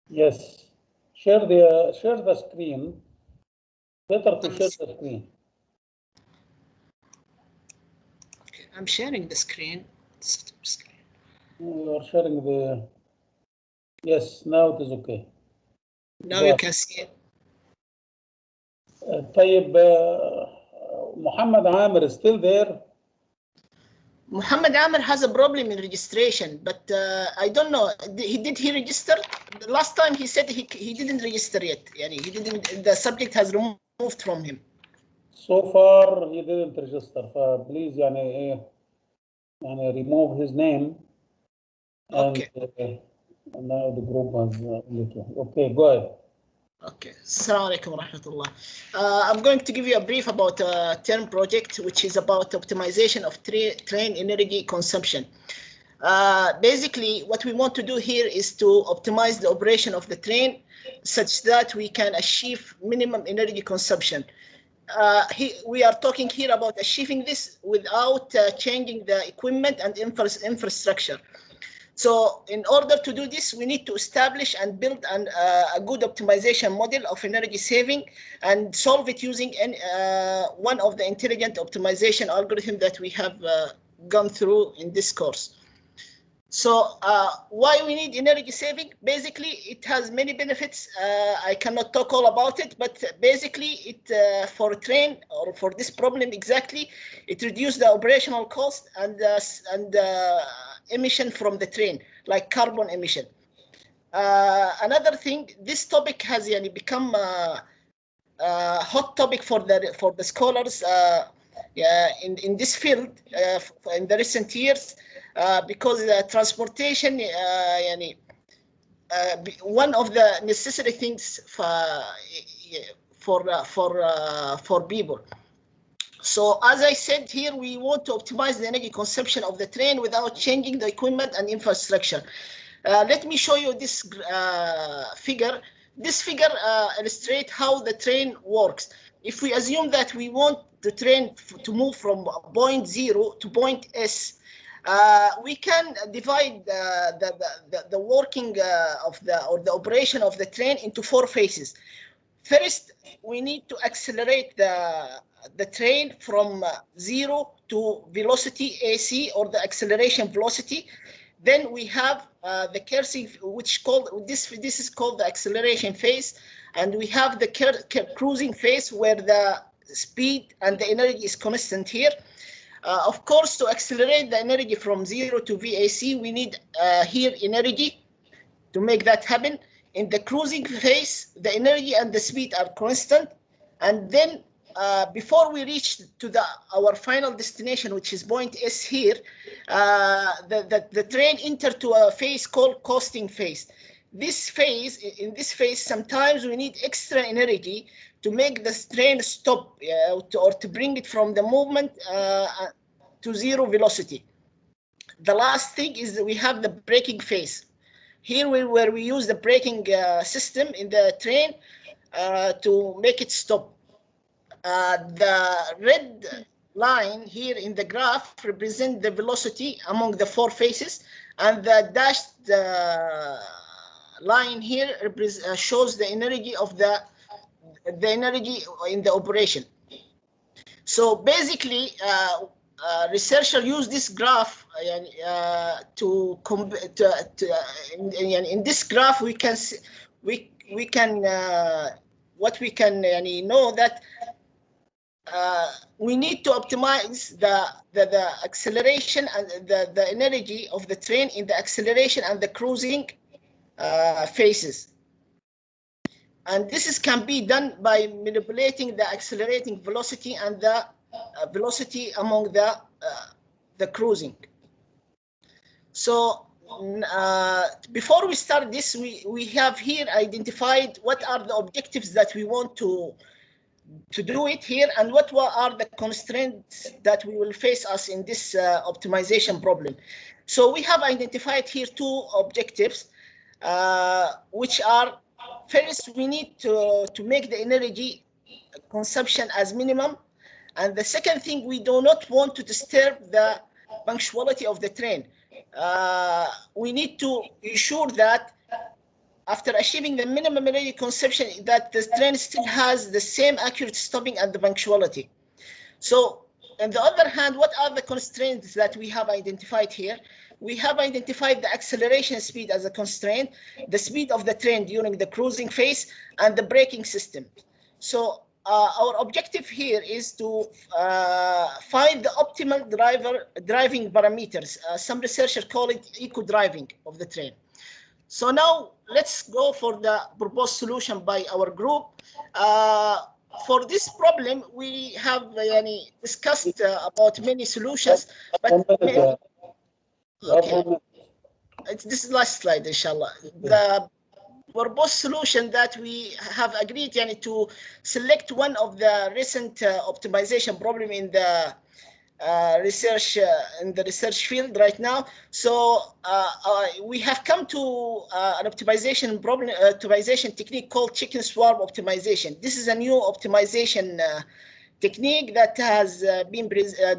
Yes. Share the screen. Better to share the screen. Okay, I'm sharing the screen. You are sharing the. Yes, now it is okay. Now you can see it. طيب, Muhammad Amir is still there. Muhammad Amir has a problem in registration, but I don't know. Did he register? The last time he said he didn't register yet. Yani he didn't. The subject has removed from him. So far he didn't register. Please, يعني remove his name. Okay. And now the group has okay, go ahead. Okay. Assalamu alaikum wa rahmatullah. I'm going to give you a brief about a term project, which is about optimization of train energy consumption. Basically, what we want to do here is to optimize the operation of the train such that we can achieve minimum energy consumption. We are talking here about achieving this without changing the equipment and infrastructure. So in order to do this, we need to establish and build a good optimization model of energy saving and solve it using one of the intelligent optimization algorithms that we have gone through in this course. So why we need energy saving? Basically, it has many benefits. I cannot talk all about it, but basically, it for a train or for this problem exactly, it reduces the operational cost and emission from the train, like carbon emission. Another thing, this topic has become a hot topic for the scholars in this field in the recent years. Because transportation, one of the necessary things for people. So as I said here, we want to optimize the energy consumption of the train without changing the equipment and infrastructure. Let me show you this figure. This figure illustrates how the train works. If we assume that we want the train to move from point 0 to point S, we can divide the working of the operation of the train into 4 phases. First, we need to accelerate the train from 0 to velocity AC, or the acceleration velocity. Then we have the cursive, which called this is called the acceleration phase, and we have the cruising phase, where the speed and the energy is constant here. Of course, to accelerate the energy from 0 to VAC, we need here energy to make that happen. In the cruising phase, the energy and the speed are constant. And then before we reach to our final destination, which is point S here, the train enter to a phase called coasting phase. In this phase, sometimes we need extra energy to make the train stop or to bring it from the movement to 0 velocity. The last thing is that we have the braking phase. Here where we use the braking system in the train to make it stop. The red line here in the graph represents the velocity among the 4 phases, and the dashed line here shows the energy of the energy in the operation. So basically, researchers use this graph in this graph we can see, what we can know that we need to optimize the acceleration and the energy of the train in the acceleration and the cruising phases. And this can be done by manipulating the accelerating velocity and the velocity among the cruising. So before we start this, we have here identified what are the objectives that we want to do it here, and what are the constraints that we will face us in this optimization problem. So we have identified here 2 objectives, which are: first, we need to make the energy consumption as minimum, and the second thing, we do not want to disturb the punctuality of the train. We need to ensure that after achieving the minimum energy consumption, that the train still has the same accurate stopping and the punctuality. So on the other hand, what are the constraints that we have identified here? We have identified the acceleration speed as a constraint, the speed of the train during the cruising phase, and the braking system. So our objective here is to find the optimal driving parameters. Some researchers call it eco-driving of the train. So now let's go for the proposed solution by our group. For this problem, we have discussed about many solutions, but okay. This is last slide, inshallah. The proposed solution that we have agreed to select one of the recent optimization problem in the research field right now. So we have come to an optimization technique called chicken swarm optimization. This is a new optimization technique that has been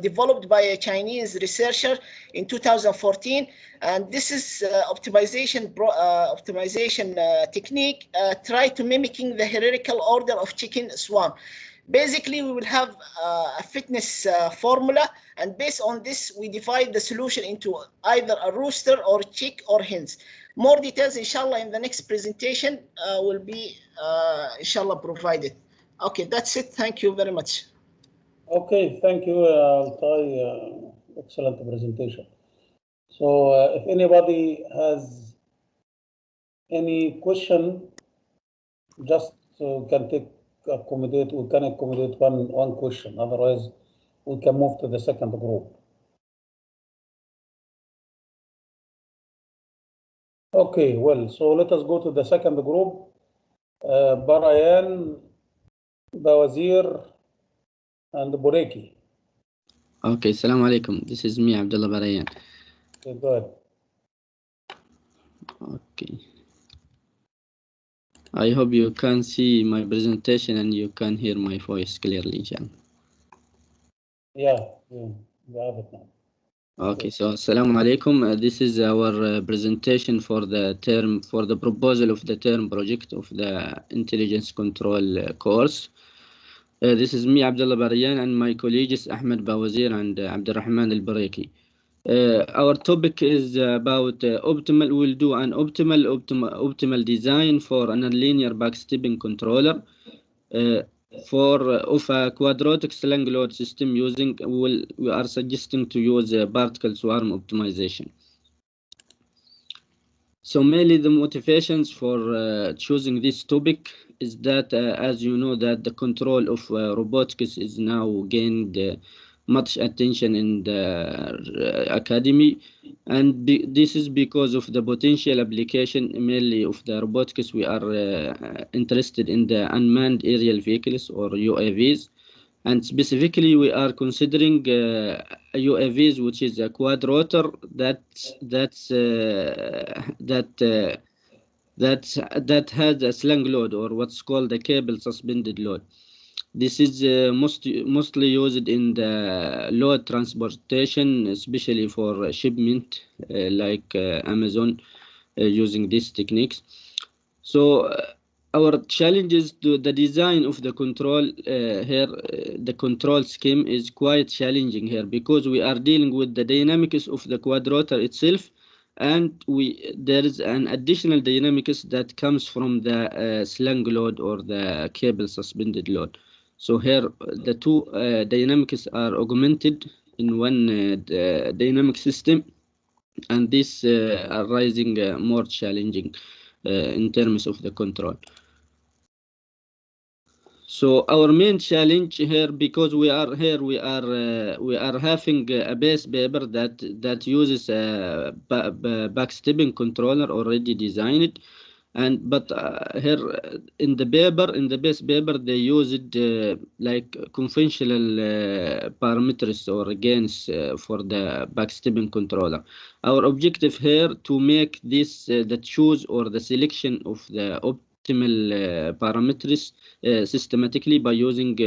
developed by a Chinese researcher in 2014, and this is optimization technique try to mimicking the hierarchical order of chicken swarm. Basically, we will have a fitness formula, and based on this, we divide the solution into either a rooster or chick or hens. More details, inshallah, in the next presentation will be, inshallah, provided. Okay, that's it. Thank you very much. Okay, thank you, Altai. Excellent presentation. So if anybody has any question, just can we can accommodate one question. Otherwise, we can move to the second group. Okay, well, so let us go to the second group. Barayan, Bawazir, and Bureki. Okay, Assalamu alaikum. This is me, Abdullah Barayan. Okay, go ahead. Okay. I hope you can see my presentation and you can hear my voice clearly, inshallah. Yeah, you have it now. Okay, so Assalamu alaikum. This is our presentation for the proposal of the term project of the intelligence control course. This is me, Abdullah Barayan, and my colleagues Ahmed Bawazir and Abdurrahman Al-Bareki. Our topic is about we'll do an optimal design for a nonlinear backstepping controller of a quadratic slang load system using, we are suggesting to use particle swarm optimization. So mainly the motivations for choosing this topic is that, as you know, that the control of robotics is now gained much attention in the academy, and this is because of the potential application mainly of the robotics. We are interested in the unmanned aerial vehicles or UAVs, and specifically we are considering UAVs which is a quadrotor that has a slang load, or what's called a cable suspended load. This is mostly used in the load transportation, especially for shipment, like Amazon, using these techniques. So our challenge is to the design of the control here. The control scheme is quite challenging here because we are dealing with the dynamics of the quadrotor itself, and there is an additional dynamics that comes from the slang load or the cable suspended load. So here the two dynamics are augmented in one dynamic system, and this are rising more challenging in terms of the control. So our main challenge here, because we are having a base paper that uses a backstepping controller already designed, but here in the base paper they used like conventional parameters or gains for the backstepping controller. Our objective here to make this the choose or the selection of the optimal parameters systematically by using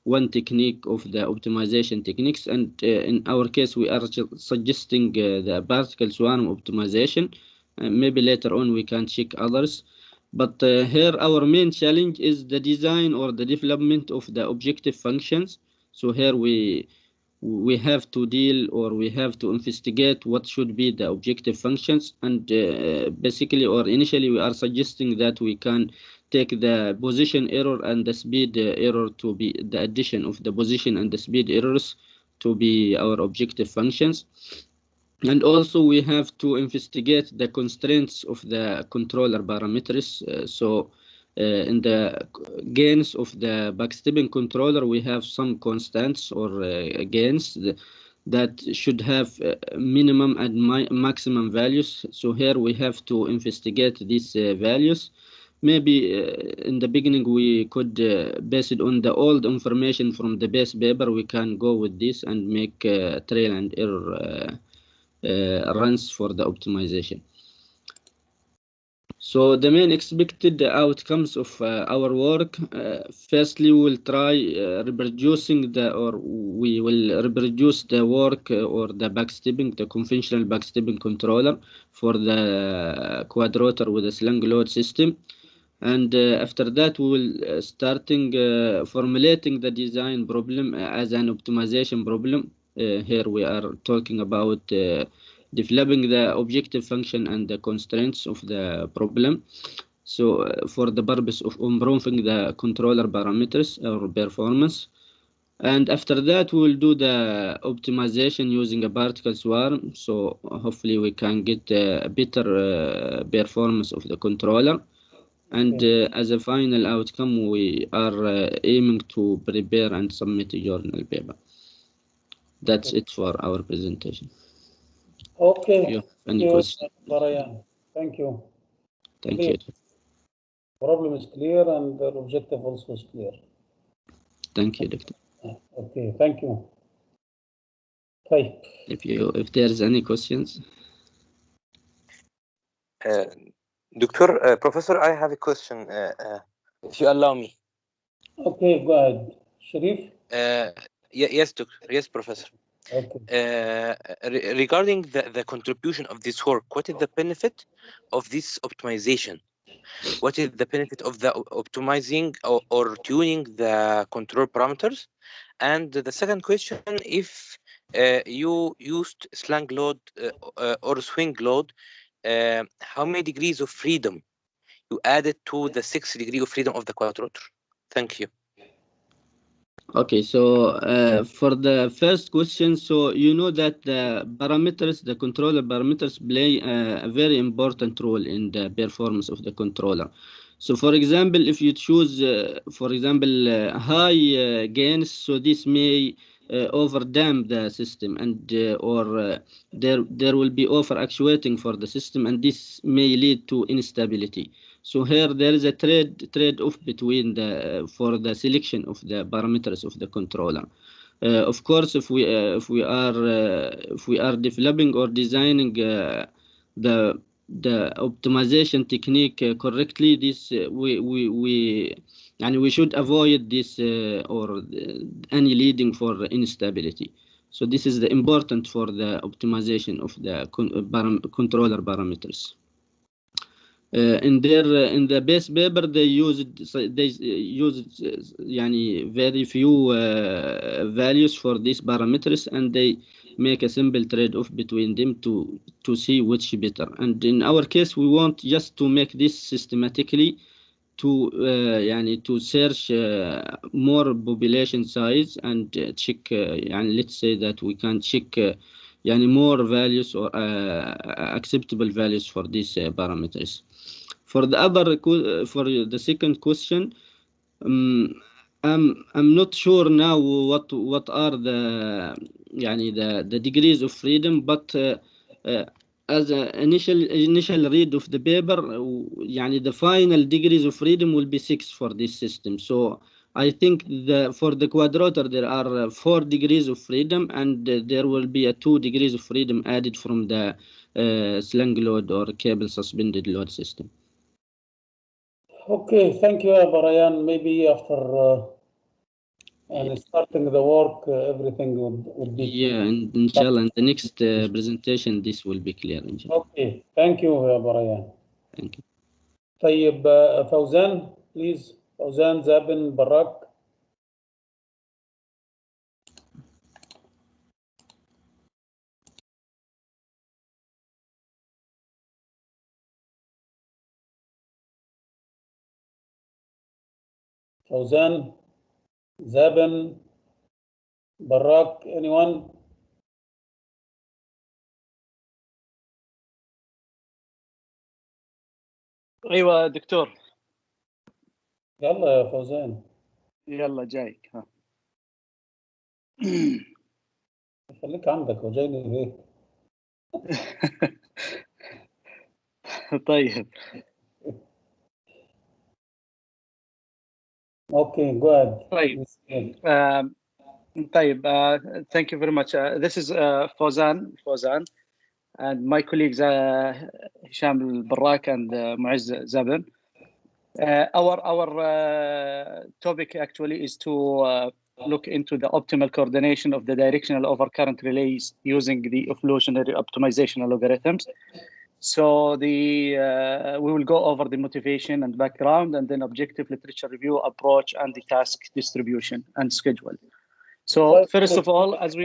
one technique of the optimization techniques, and in our case we are suggesting the particle swarm optimization. Maybe later on we can check others. But here our main challenge is the design or the development of the objective functions. So here we have to deal, or we have to investigate what should be the objective functions, and basically or initially we are suggesting that we can take the position error and the speed error to be the addition of the position and the speed errors to be our objective functions. And also we have to investigate the constraints of the controller parameters. In the gains of the backstepping controller, we have some constants or gains that should have minimum and maximum values. So here we have to investigate these values. Maybe in the beginning we could base it on the old information from the base paper. We can go with this and make trial and error runs for the optimization. So the main expected outcomes of our work, firstly we will try reproducing we will reproduce the work or the backstepping, the conventional backstepping controller for the quadrotor with a slung load system. And after that we will starting formulating the design problem as an optimization problem. Here we are talking about developing the objective function and the constraints of the problem. So for the purpose of improving the controller parameters or performance. And after that we will do the optimization using a particle swarm. So hopefully we can get a better performance of the controller. And as a final outcome, we are aiming to prepare and submit a journal paper. That's it for our presentation. Okay. Any questions? Barayan. Thank you. Thank you. Problem is clear and the objective also is clear. Thank you, Doctor. Okay, thank you. Okay. If there's any questions. Doctor, Professor, I have a question, if you allow me. Okay, go ahead. Sharif? Yes, Doctor. Yes, Professor. Okay. Regarding the contribution of this work, what is the benefit of this optimization? What is the benefit of the optimizing or tuning the control parameters? And the second question, if you used slung load or swing load, how many degrees of freedom you added to the 6 degree of freedom of the quadrotor? Thank you. Okay, so for the first question, so you know that the parameters, the controller parameters play a very important role in the performance of the controller. So for example, if you choose, for example, high gains, so this may overdamp the system, and there will be over actuating for the system, and this may lead to instability. So here there is a trade-off between for the selection of the parameters of the controller. Of course, if we are developing or designing the optimization technique correctly, this we should avoid this or any leading for instability. So this is the important for the optimization of the controller parameters. In the base paper they used very few values for these parameters, and they make a simple trade-off between them to see which better. And in our case we want just to make this systematically to search more population size and check let's say that we can check more values or acceptable values for these parameters. For the second question, I'm not sure now what are the degrees of freedom, but as an initial read of the paper, the final degrees of freedom will be 6 for this system. So I think for the quadrotor there are 4 degrees of freedom, and there will be a 2 degrees of freedom added from the slung load or cable suspended load system. Okay, thank you, Barayan. Maybe after starting the work, everything would be clear. And inshallah, in the next presentation, this will be clear. Inshallah. Okay, thank you, Barayan. Thank you. طيب فوزان بليز، فوزان زابن براك. فوزان زابن براك anyone؟ ايوه دكتور. يلا يا فوزان. يلا جايك. ها. خليك عندك وجايني ليه؟ طيب. Okay, go ahead. طيب. Thank you very much. This is Fauzan, and my colleagues Hisham Al-Barrak and Mu'izz Zaben. Our topic actually is to look into the optimal coordination of the directional overcurrent relays using the evolutionary optimization algorithms. So we will go over the motivation and background, and then objective literature review, approach, and the task distribution and schedule. So first of all, as we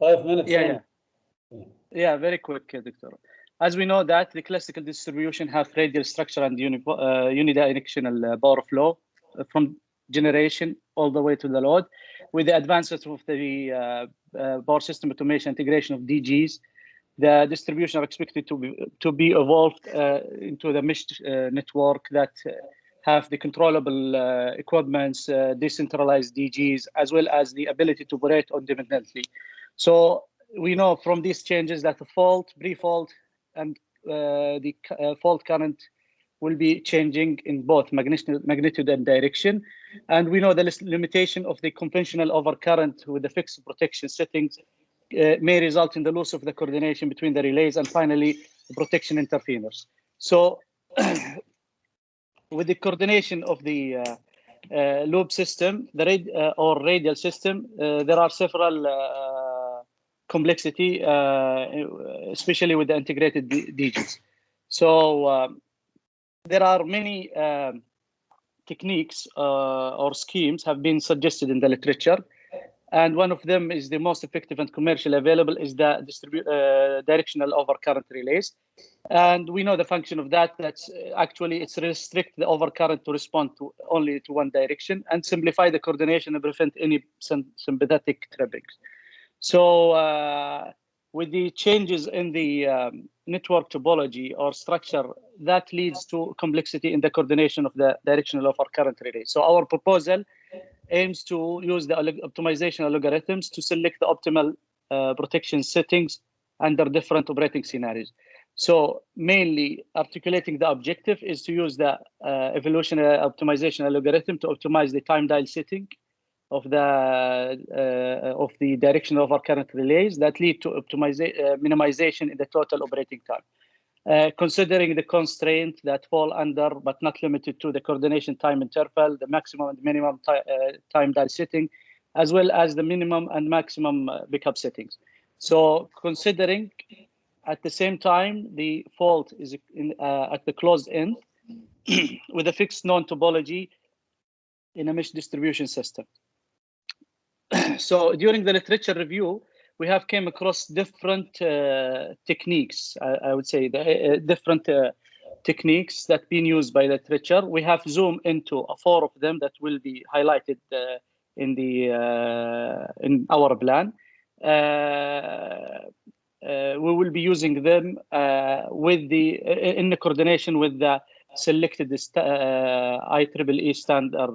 5 minutes. Yeah, very quick, Doctor. As we know that the classical distribution have radial structure and unidirectional power flow from generation all the way to the load. With the advances of the power system automation integration of DGs, the distribution are expected to be evolved into the mesh network that have the controllable equipments, decentralized DGs, as well as the ability to operate independently. So we know from these changes that the fault, pre-fault, and the fault current will be changing in both magnitude and direction. And we know the limitation of the conventional overcurrent with the fixed protection settings may result in the loss of the coordination between the relays and finally the protection interference. So with the coordination of the loop system, the or radial system, there are several complexity, especially with the integrated DGs. So there are many techniques or schemes have been suggested in the literature. And one of them is the most effective and commercially available is the directional overcurrent relays. And we know the function of that, that's actually it's restrict the overcurrent to respond to only to one direction and simplify the coordination and prevent any sympathetic trippings. So with the changes in the network topology or structure, that leads to complexity in the coordination of the directional overcurrent relay. So our proposal aims to use the optimization algorithms to select the optimal protection settings under different operating scenarios. So mainly articulating the objective is to use the evolutionary optimization algorithm to optimize the time dial setting of the directional overcurrent relays that lead to minimization in the total operating time. Considering the constraints that fall under, but not limited to, the coordination time interval, the maximum and minimum time dial setting, as well as the minimum and maximum pickup settings. So considering at the same time, the fault is at the closed end with a fixed non-topology in a mesh distribution system. So during the literature review, we have came across different techniques, I would say, different techniques that been used by literature. We have zoomed into 4 of them that will be highlighted in our plan. We will be using them in the coordination with the selected IEEE standard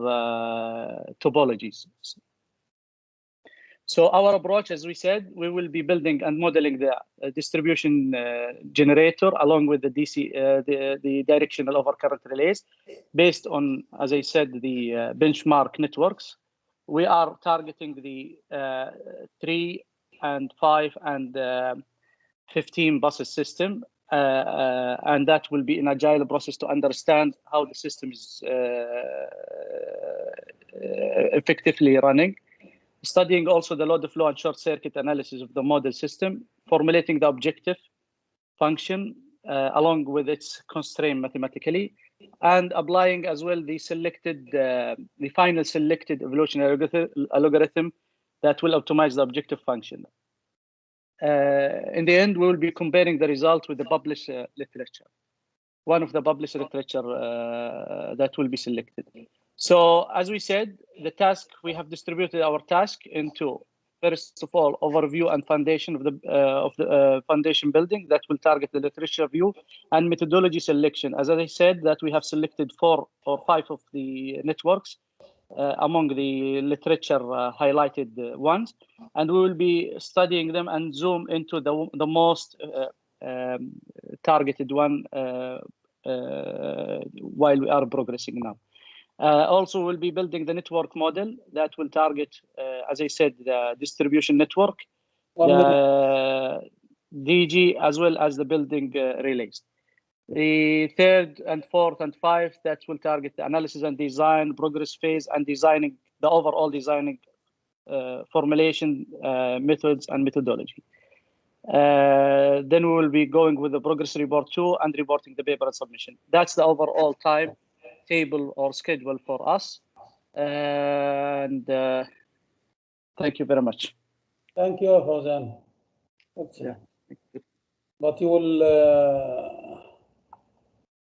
topologies. So our approach, as we said, we will be building and modeling the distribution generator along with the the directional overcurrent relays based on, as I said, the benchmark networks. We are targeting the 3 and 5 and 15 buses system, and that will be an agile process to understand how the system is effectively running. Studying also the load flow and short circuit analysis of the model system, formulating the objective function along with its constraint mathematically, and applying as well the final selected evolutionary algorithm that will optimize the objective function. In the end, we will be comparing the result with the published literature, one of the published literature that will be selected. So as we said, the task, we have distributed our task into, first of all, overview and foundation of the foundation building that will target the literature view, and methodology selection. As I said, that we have selected 4 or 5 of the networks among the literature highlighted ones, and we will be studying them and zoom into the most targeted one while we are progressing now. Also, we'll be building the network model that will target, as I said, the distribution network, the DG, as well as the building relays. The third and fourth and fifth, that will target the analysis and design, progress phase, and designing the overall designing formulation methods and methodology. Then we will be going with the progress report 2 and reporting the paper and submission. That's the overall time table or schedule for us. And thank you very much. Thank you, Fauzan. Excellent. Yeah. But you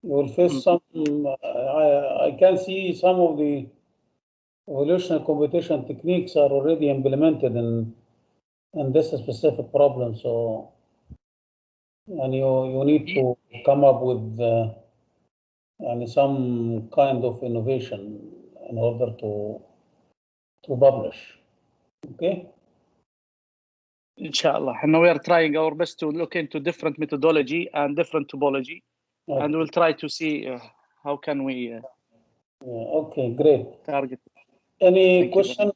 will face some, I can see some of the evolutionary computation techniques are already implemented in this specific problem. So, and you need to come up with some kind of innovation in order to publish. Okay. Inshallah. And we are trying our best to look into different methodology and different topology, Okay. and we'll try to see how can we okay, great. target. Any Thank you. question?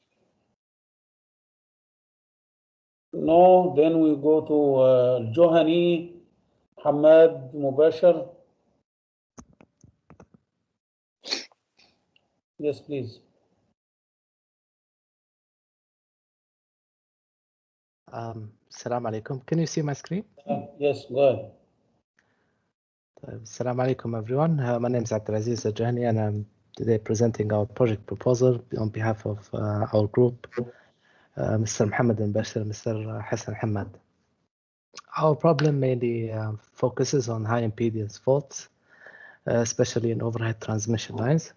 No, then we go to Johani Hamad Mubashir. Yes, please. Assalamu alaikum. Can you see my screen? Yes, go ahead. Assalamu alaikum, everyone. My name is Abdulaziz Johani, and I'm today presenting our project proposal on behalf of our group, Mr. Mohammed Mubashir, Mr. Hassan Hamad. Our problem mainly focuses on high impedance faults, especially in overhead transmission lines.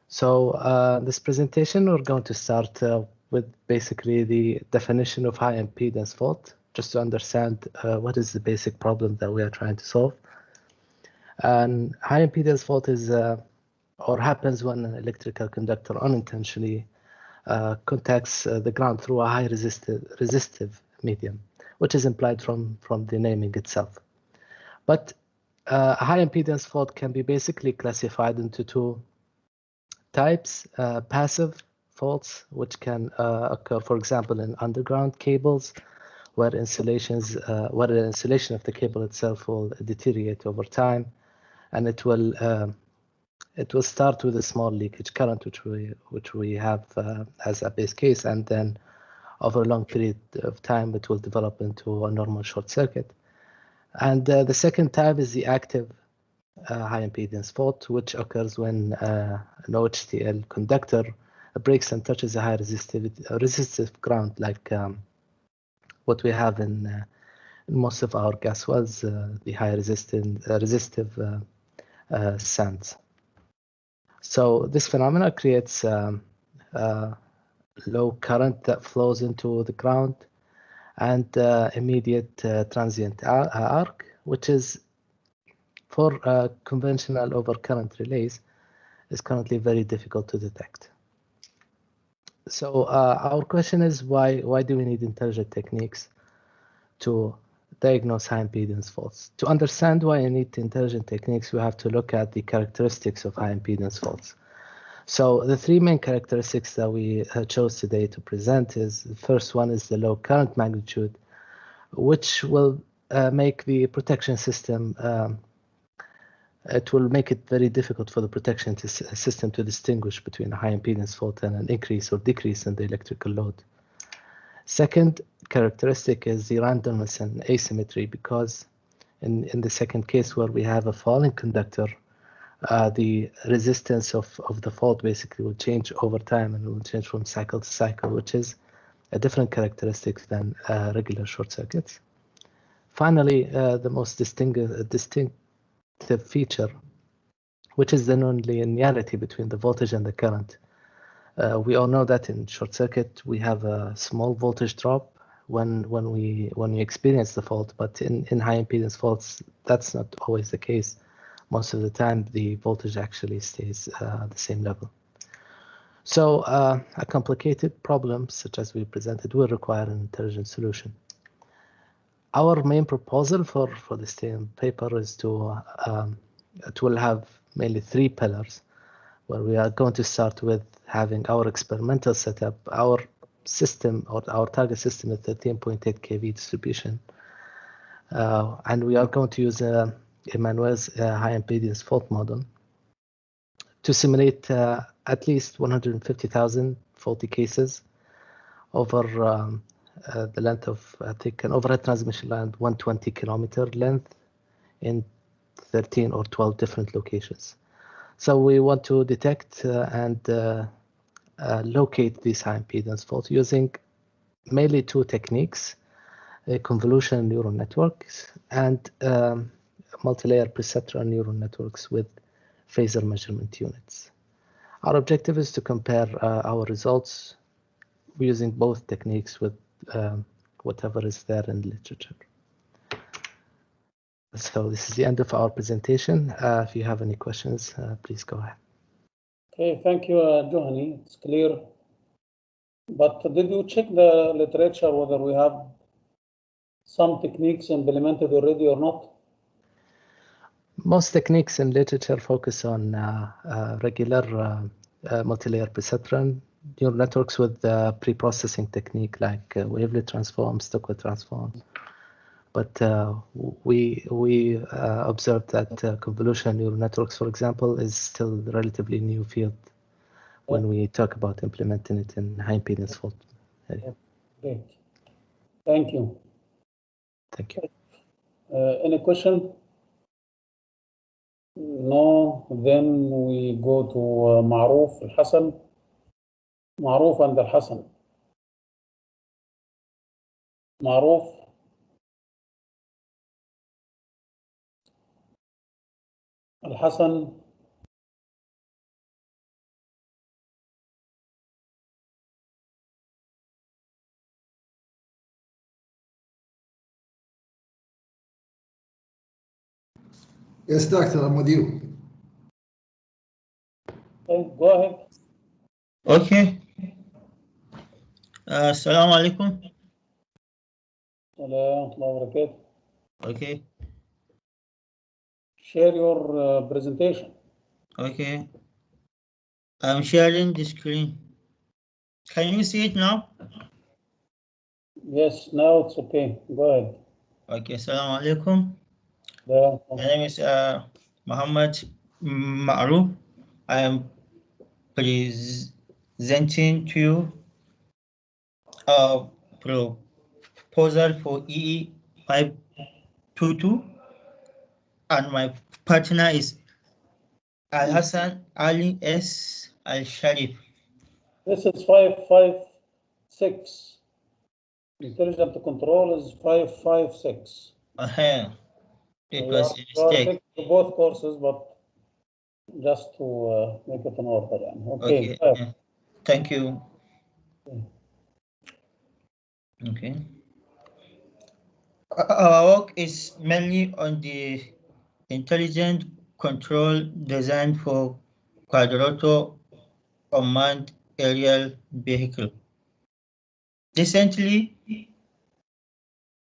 So this presentation, we're going to start with basically the definition of high impedance fault, just to understand what is the basic problem that we are trying to solve. And high impedance fault is or happens when an electrical conductor unintentionally contacts the ground through a high resistive medium, which is implied from the naming itself. But a high impedance fault can be basically classified into 2 types: passive faults, which can occur, for example, in underground cables, where the insulation of the cable itself will deteriorate over time, and it will start with a small leakage current, which we have as a base case, and then over a long period of time, it will develop into a normal short circuit. And the second type is the active high impedance fault, which occurs when an OHTL conductor breaks and touches a high resistive ground, like what we have in most of our gas wells, the high resistive sands. So this phenomena creates low current that flows into the ground, and immediate transient arc, which is for conventional overcurrent relays, is currently very difficult to detect. So our question is, why do we need intelligent techniques to diagnose high impedance faults? To understand why you need intelligent techniques, we have to look at the characteristics of high impedance faults. So the 3 main characteristics that we chose today to present is, the first one is the low current magnitude, which will make the protection system, it will make it very difficult for the protection system to distinguish between a high impedance fault and an increase or decrease in the electrical load. Second characteristic is the randomness and asymmetry, because In the second case, where we have a falling conductor, the resistance of the fault basically will change over time, and it will change from cycle to cycle, which is a different characteristic than regular short circuits. Finally, the most distinctive feature, which is the nonlinearity between the voltage and the current. We all know that in short circuit we have a small voltage drop when we experience the fault, but in high impedance faults that's not always the case. Most of the time the voltage actually stays the same level. So a complicated problem such as we presented will require an intelligent solution. Our main proposal for this paper is to have mainly 3 pillars, where we are going to start with having our experimental setup. Our system, or our target system, is 13.8 kV distribution, and we are going to use Emmanuel's high impedance fault model to simulate at least 150,000 faulty cases over the length of, I think, an overhead transmission line 120 kilometer length in 13 or 12 different locations. So we want to detect and locate these high impedance faults using mainly 2 techniques: convolutional neural networks and multi-layer perceptron neural networks with phasor measurement units. Our objective is to compare our results using both techniques with whatever is there in the literature. So this is the end of our presentation. If you have any questions, please go ahead. Okay, thank you, Juhani. It's clear. But did you check the literature whether we have some techniques implemented already or not? Most techniques in literature focus on regular multi-layer perceptron neural networks with pre-processing technique like wavelet transforms, Stockwell transforms. But we observed that convolutional neural networks, for example, is still a relatively new field when we talk about implementing it in high impedance fault area. Great. Thank you. Thank you. Any question? No. Then we go to Maruf Al-Hassan. Maruf and Al-Hassan. Maruf. Al-Hassan. Yes, Doctor, I'm with you. Okay, go ahead. Okay. Assalamu alaikum. Okay. Share your presentation. Okay. I'm sharing the screen. Can you see it now? Yes, now it's okay. Go ahead. Okay. Assalamu alaikum. Yeah. My name is Muhammad Ma'ruf. I am presenting to you a proposal for EE 522, and my partner is Al Hassan Ali S. Al Sharif. This is 556. Intelligent control is 556. It was a mistake. Both courses, but just to make it an order. Okay. Yeah. Thank you. Okay. Our work is mainly on the intelligent control design for quadrotor unmanned aerial vehicle. Recently,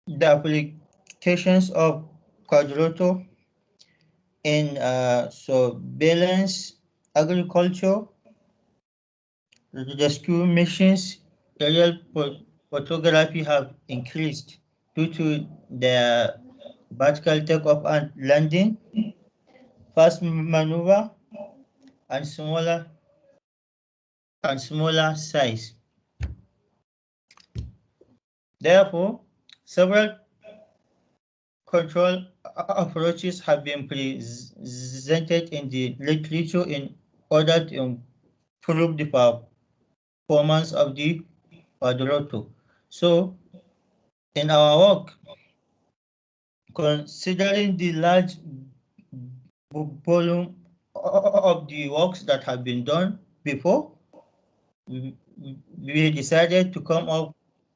the applications of quadrotor in surveillance, agriculture, rescue missions, aerial photography have increased due to the vertical takeoff and landing, fast maneuver, and smaller size. Therefore, several control approaches have been presented in the literature in order to improve the performance of the quadroto. So, in our work, considering the large volume of the works that have been done before, we decided to come up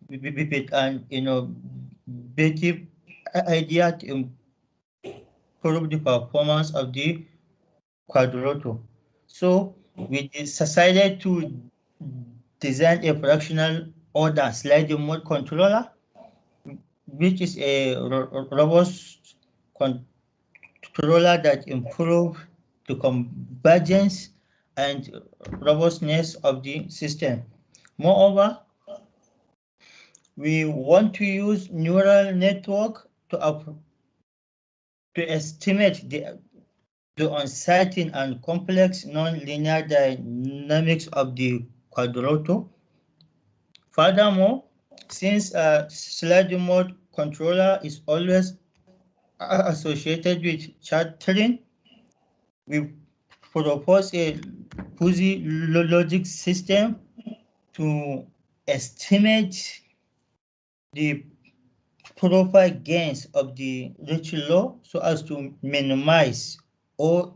with an innovative idea to improve the performance of the quadroto. So we decided to design a fractional order sliding mode controller, which is a robust controller that improves the convergence and robustness of the system. Moreover, we want to use neural network to estimate the uncertain and complex non-linear dynamics of the quadroto. Furthermore, since a sliding mode controller is always associated with chattering, we propose a fuzzy logic system to estimate the profile gains of the Ritchie law so as to minimize or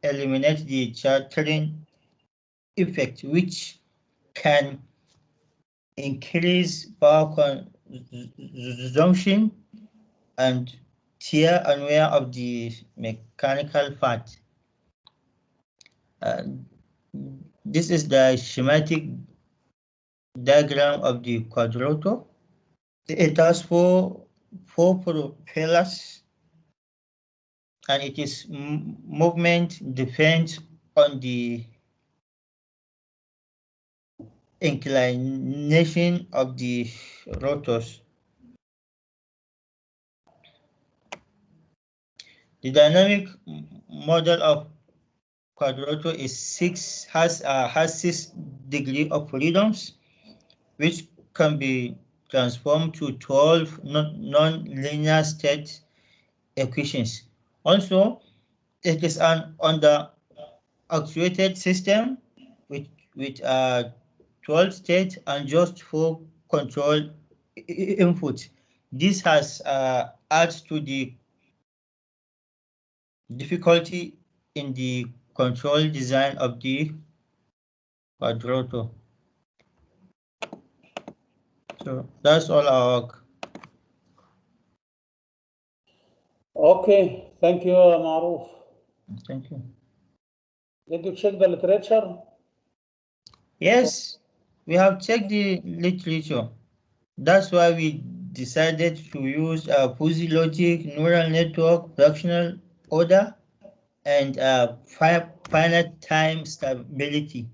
eliminate the chattering effect, which can increase power consumption and tear and wear of the mechanical part. This is the schematic diagram of the quadroto. It has four propellers, and it is movement depends on the inclination of the rotors. The dynamic model of quadroto has 6 degrees of freedoms, which can be transformed to 12 non-linear state equations. Also, it is an under-actuated system with 12 states and just 4 control inputs. This has adds to the difficulty in the control design of the quadroto. So that's all our work. Okay, thank you, Maruf. Thank you. Did you check the literature? Yes, we have checked the literature. That's why we decided to use a fuzzy logic, neural network, fractional order, and finite time stability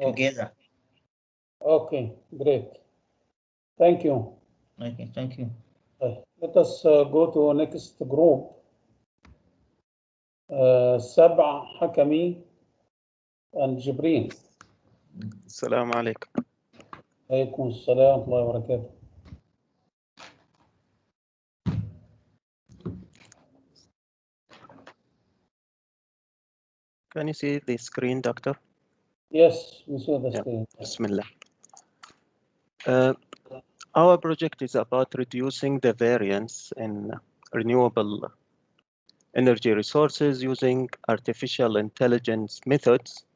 together. Okay, great. Thank you. Okay, thank you. Let us go to next group. Sab'a, Hakami, and Jibrin. السلام عليكم. عليكم السلام ورحمة الله وبركاته. Can you see the screen, Doctor? Yes, we see the screen. Bismillah. Our project is about reducing the variance in renewable energy resources using artificial intelligence methods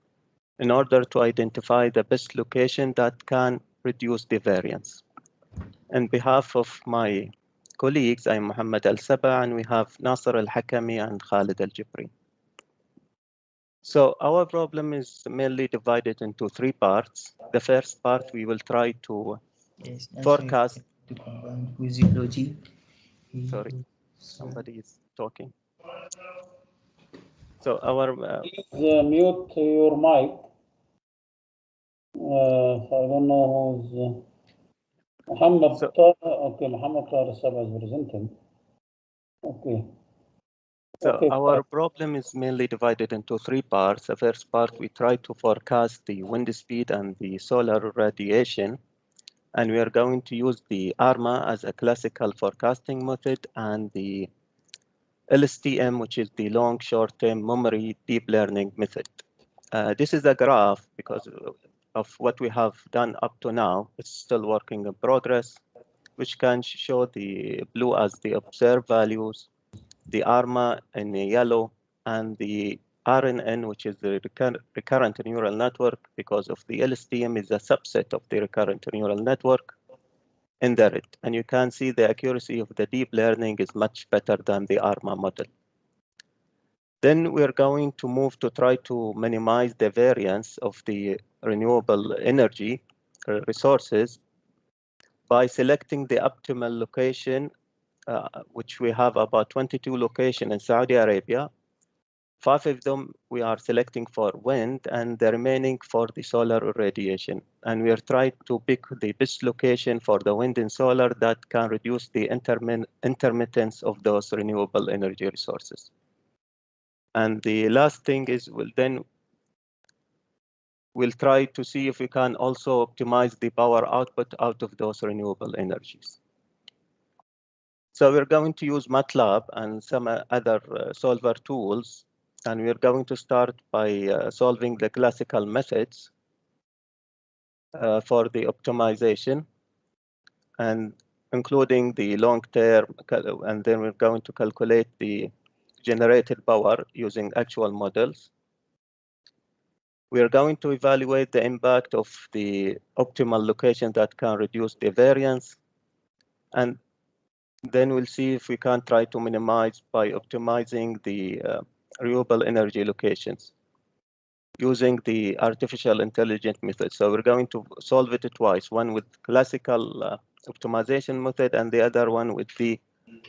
in order to identify the best location that can reduce the variance. On behalf of my colleagues, I'm Mohammed Al-Saba, and we have Nasser Al-Hakami and Khalid Al-Jibri. So our problem is mainly divided into 3 parts. The first part, we will try to forecast. To combine fuzzy logic. Sorry, somebody is talking. So our Please mute your mic. I don't know who's Muhammad. Okay, Muhammad Saba is presenting. Okay. So our problem is mainly divided into 3 parts. The first part, we try to forecast the wind speed and the solar radiation. And we are going to use the ARMA as a classical forecasting method and the LSTM, which is the long short-term memory deep learning method. This is a graph because of what we have done up to now. It's still working in progress, which can show the blue as the observed values, the ARMA in the yellow, and the RNN, which is the recurrent neural network, because of the LSTM is a subset of the recurrent neural network in the red. And you can see the accuracy of the deep learning is much better than the ARMA model. Then we're going to move to try to minimize the variance of the renewable energy resources by selecting the optimal location, which we have about 22 locations in Saudi Arabia. 5 of them we are selecting for wind and the remaining for the solar irradiation. And we are trying to pick the best location for the wind and solar that can reduce the intermittence of those renewable energy resources. And the last thing is we'll try to see if we can also optimize the power output out of those renewable energies. So we're going to use MATLAB and some other solver tools. And we're going to start by solving the classical methods for the optimization, and including the long term, and then we're going to calculate the generated power using actual models. We are going to evaluate the impact of the optimal location that can reduce the variance, and then we'll see if we can try to minimize by optimizing the renewable energy locations using the artificial intelligence method. So we're going to solve it twice, one with classical optimization method and the other one with the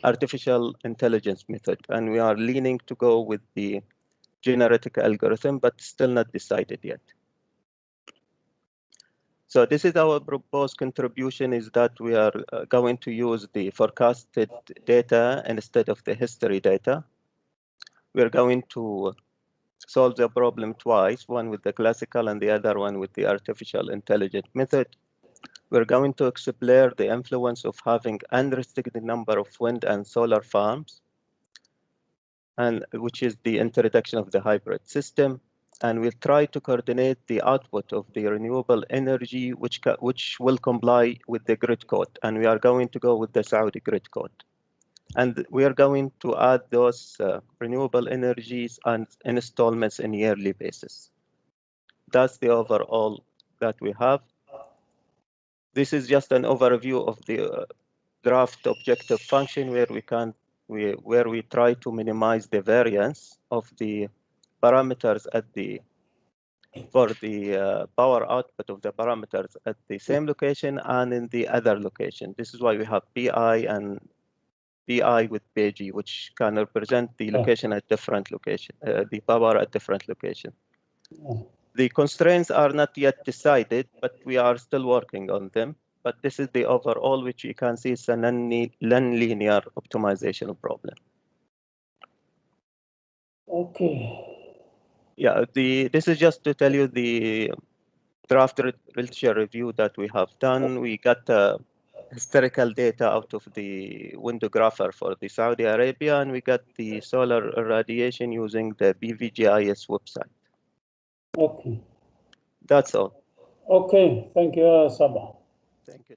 artificial intelligence method. And we are leaning to go with the generative algorithm, but still not decided yet. So this is our proposed contribution, is that we are going to use the forecasted data instead of the history data. We're going to solve the problem twice, one with the classical and the other one with the artificial intelligence method. We're going to explore the influence of having unrestricted number of wind and solar farms, and which is the introduction of the hybrid system. And we'll try to coordinate the output of the renewable energy, which will comply with the grid code. And we are going to go with the Saudi grid code. And we are going to add those renewable energies and installments in yearly basis. That's the overall that we have. This is just an overview of the draft objective function where we try to minimize the variance of the parameters for the power output of the parameters at the same location and in the other location. This is why we have PI and PI with PG, which can represent the location at different location, the power at different location. The constraints are not yet decided, but we are still working on them. But this is the overall, which you can see is a non-linear optimization problem. Okay. Yeah, this is just to tell you the draft literature review that we have done. We got historical data out of the windographer for the Saudi Arabia, and we got the solar irradiation using the BVGIS website. Okay. That's all. Okay, thank you, Sabah. Thank you.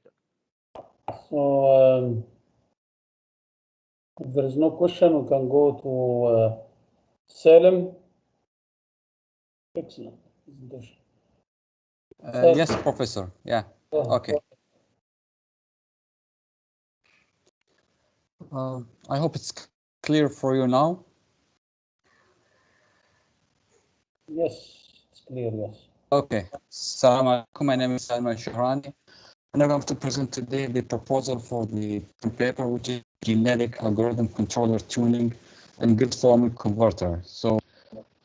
So if there is no question, we can go to Salim. Excellent presentation. Yes, Professor. Yeah. Okay. I hope it's clear for you now. Yes, it's clear, yes. Okay. Assalamu alaikum. My name is Salman Shahrani, and I'm going to present today the proposal for the paper, which is genetic algorithm controller tuning and grid forming converter. So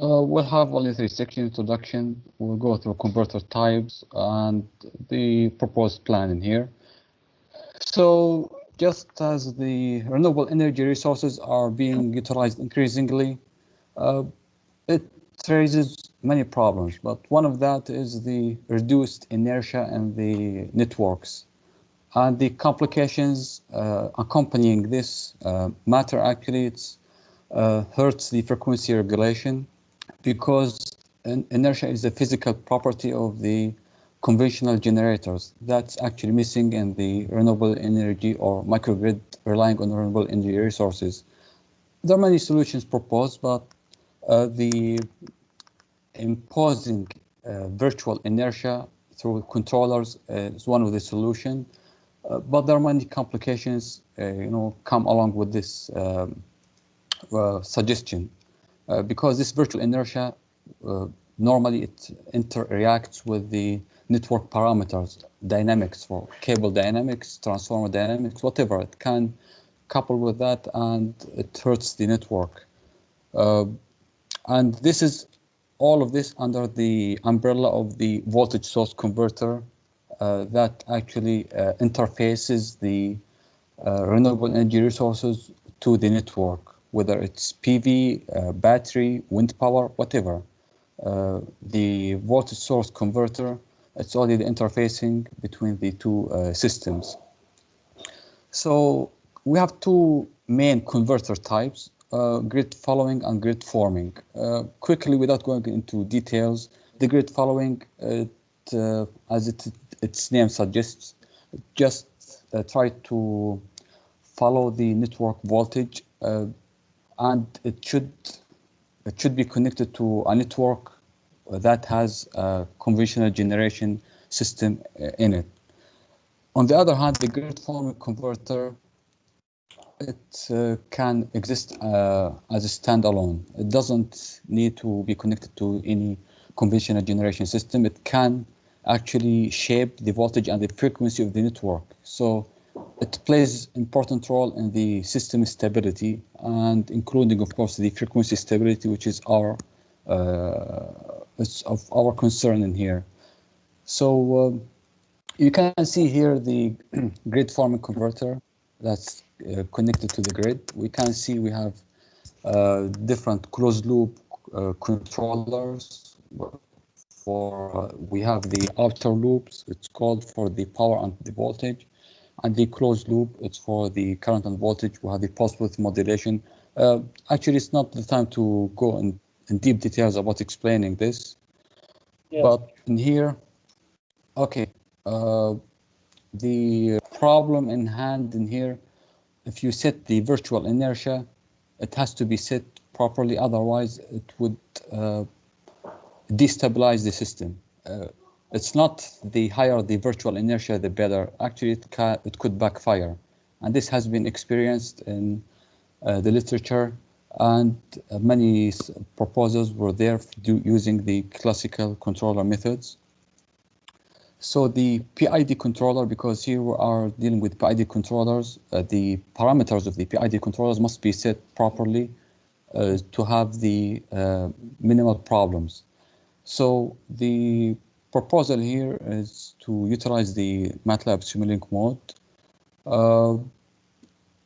we'll have only 3 sections: introduction, we'll go through converter types and the proposed plan in here. So just as the renewable energy resources are being utilized increasingly, it raises many problems, but one of that is the reduced inertia in the networks. And the complications accompanying this matter actually hurts the frequency regulation, because inertia is a physical property of the conventional generators that's actually missing in the renewable energy or microgrid relying on renewable energy resources. There are many solutions proposed, but the imposing virtual inertia through controllers is one of the solutions. But there are many complications, come along with this suggestion, because this virtual inertia normally it interacts with the network parameters, dynamics for cable dynamics, transformer dynamics, whatever. It can couple with that, and it hurts the network. And this is all of this under the umbrella of the voltage source converter that actually interfaces the renewable energy resources to the network, whether it's PV, battery, wind power, whatever. The voltage source converter, it's only the interfacing between the two systems. So we have two main converter types, grid following and grid forming. Quickly, without going into details, the grid following, as its name suggests, just try to follow the network voltage, and it should be connected to a network that has a conventional generation system in it. On the other hand, the grid forming converter, it can exist as a standalone. It doesn't need to be connected to any conventional generation system. It can actually shape the voltage and the frequency of the network. So it plays an important role in the system stability, and including, of course, the frequency stability, which is it's of our concern in here. So you can see here the grid forming converter that's connected to the grid. We can see we have different closed loop controllers. We have the outer loops, it's called, for the power and the voltage, and the closed loop, it's for the current and voltage. We have the pulse width modulation. Actually, it's not the time to go in deep details about explaining this. Yeah. But in here, okay, the problem in hand in here, if you set the virtual inertia, it has to be set properly, otherwise it would destabilize the system. It's not the higher the virtual inertia, the better. Actually, it could backfire. And this has been experienced in the literature, and many proposals were there using the classical controller methods. So the PID controller, because here we are dealing with PID controllers, the parameters of the PID controllers must be set properly to have the minimal problems. So the proposal here is to utilize the MATLAB Simulink mode.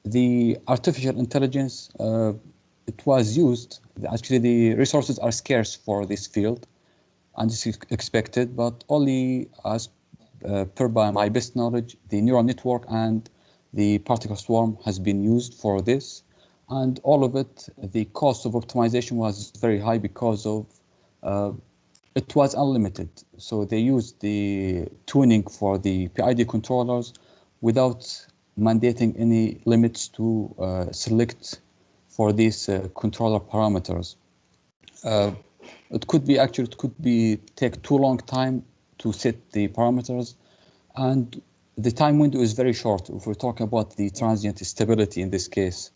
The artificial intelligence, it was used. Actually, the resources are scarce for this field, and this is expected, but only as per by my best knowledge, the neural network and the particle swarm has been used for this. And all of it, the cost of optimization was very high because of it was unlimited. So they used the tuning for the PID controllers without mandating any limits to select for these controller parameters. It could be take too long time to set the parameters, and the time window is very short if we're talking about the transient stability in this case.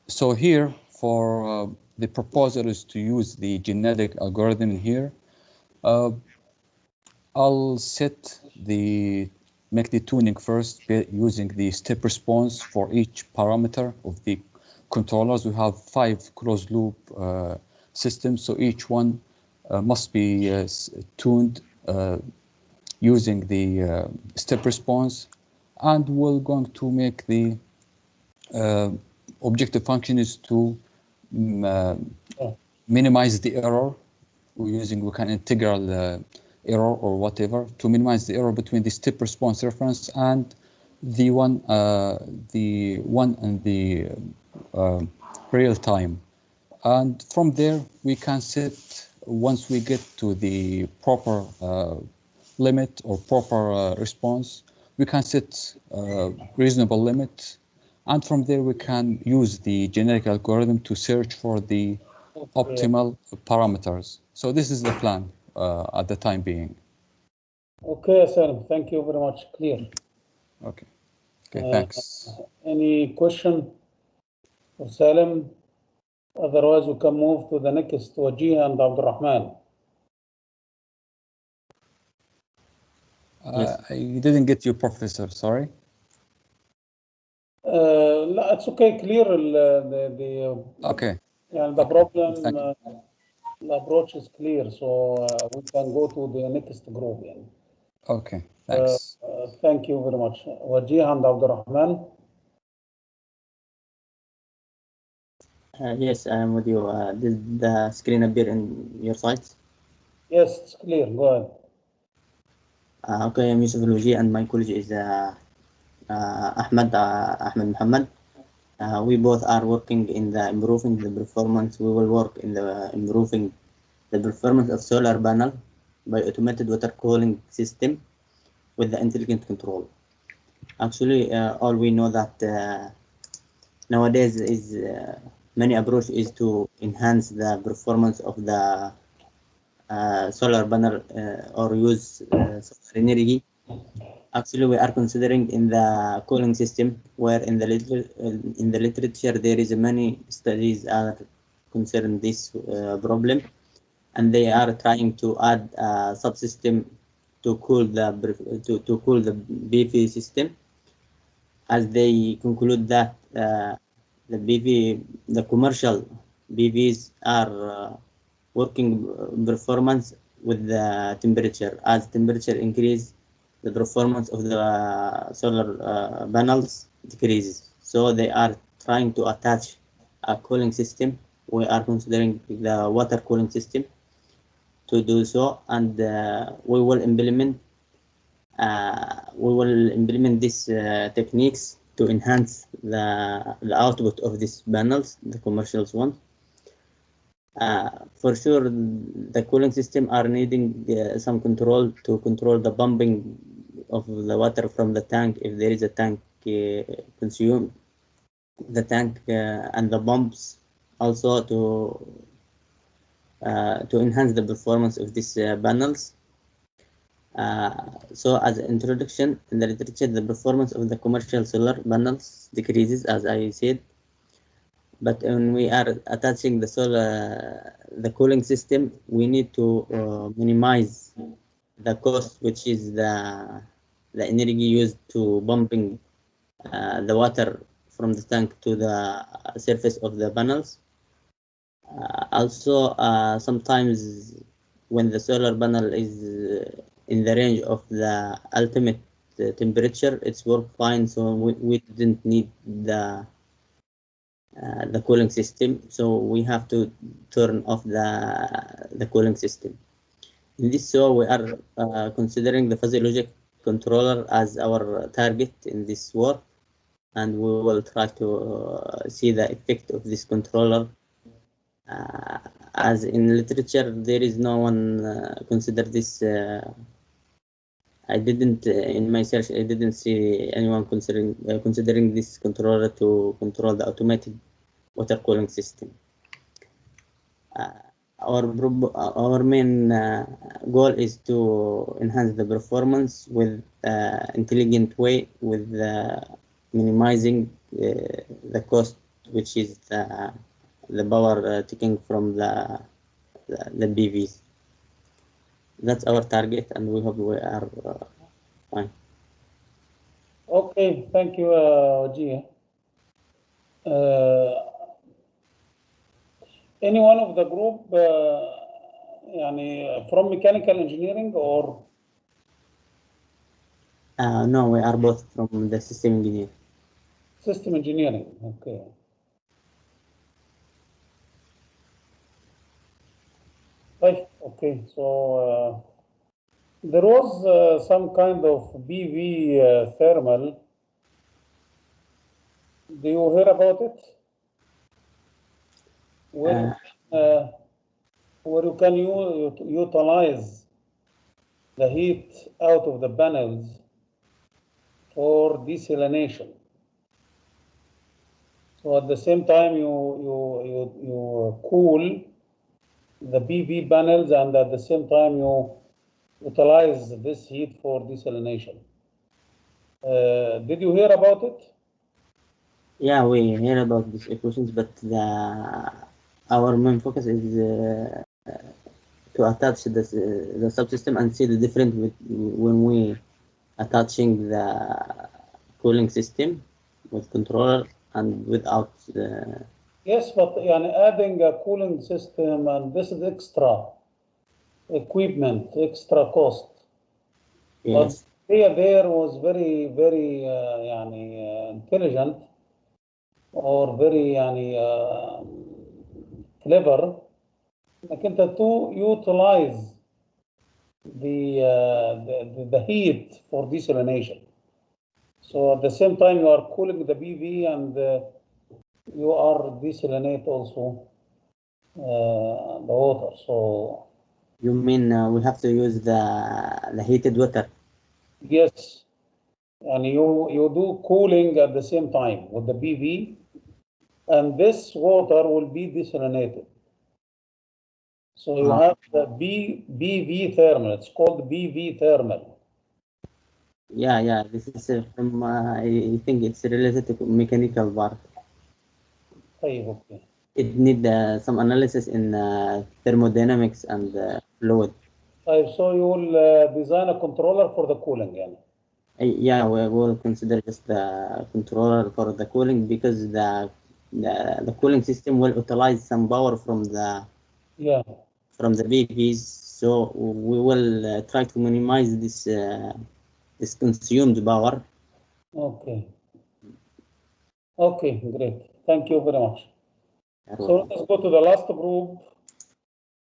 So here, for the proposal is to use the genetic algorithm in here. I'll make the tuning first using the step response for each parameter of the controllers. We have 5 closed loop systems, so each one must be tuned using the step response, and we're going to make the objective function is to minimize the error. We can integral error or whatever, to minimize the error between the step response reference and the one in the real time. And from there, we can set, once we get to the proper limit or proper response, we can set reasonable limit. And from there, we can use the generic algorithm to search for the optimal parameters. So this is the plan at the time being. Okay, Salim, thank you very much. Clear. Okay. Okay, thanks. Any question for Salim? Otherwise, we can move to the next, Wajih and Abdurrahman. I didn't get you, Professor, sorry. لا, it's okay, clear Okay. Yeah, the problem, the approach is clear, so we can go to the next group. Yeah. Okay, thanks. Thank you very much. Wajih and Abdurrahman. Yes, I am with you. Did the screen appear in your site? Yes, it's clear. Go ahead. Okay, I'm Yusuf Al-Wajih, and my college is Ahmed Muhammad. We both are working in the improving the performance. We will work in the improving the performance of solar panel by automated water cooling system with the intelligent control. Actually, all we know that nowadays is many approach is to enhance the performance of the solar panel or use solar energy. Actually, we are considering in the cooling system, where in the literature there is many studies are concerning this problem, and they are trying to add a subsystem to cool the PV system, as they conclude that the commercial PVs are working performance with the temperature. As temperature increase, the performance of the solar panels decreases. So they are trying to attach a cooling system. We are considering the water cooling system to do so, and we will implement these techniques to enhance the output of these panels, the commercial ones. For sure, the cooling system are needing some control to control the pumping of the water from the tank. If there is a tank consume the tank and the pumps, also to enhance the performance of these panels. So as an introduction, in the literature, the performance of the commercial solar panels decreases, as I said. But when we are attaching the cooling system, we need to minimize the cost, which is the energy used to pumping the water from the tank to the surface of the panels. Also, sometimes when the solar panel is in the range of the ultimate temperature, it's work fine. So we didn't need the cooling system, so we have to turn off the cooling system. In this, so we are considering the fuzzy logic controller as our target in this work, and we will try to see the effect of this controller. As in literature, there is no one consider this. I didn't in my search. I didn't see anyone considering this controller to control the automated water cooling system. Our main goal is to enhance the performance with intelligent way, with minimizing the cost, which is the power taken from the PVs. That's our target, and we hope we are fine. Okay, thank you, Wajih. Any one of the group from mechanical engineering or? No, we are both from the system engineering. System engineering, okay. Right, okay, so There was some kind of BV thermal. Do you hear about it? Where you can utilize the heat out of the panels for desalination. So at the same time, you cool the BV panels, and at the same time you utilize this heat for desalination. Did you hear about it? Yeah, we hear about these equations, but our main focus is to attach this, the subsystem and see the difference when we attaching the cooling system with controller and without the. Yes, but adding a cooling system, and this is extra equipment, extra cost. Yes. But there was very intelligent or very clever انك انت to utilize the heat for desalination. So at the same time you are cooling the BV and you are desalinate also the water. So you mean we have to use the heated water? Yes, and you do cooling at the same time with the BV, and this water will be desalinated. So you have the BV thermal. It's called BV thermal. Yeah. This is from I think it's related to mechanical part. Okay. It need some analysis in thermodynamics and fluid. So you will design a controller for the cooling, Yeah, we will consider just the controller for the cooling because the cooling system will utilize some power from the BVs. So we will try to minimize this consumed power. Okay, great. Thank you very much. So let's go to the last group,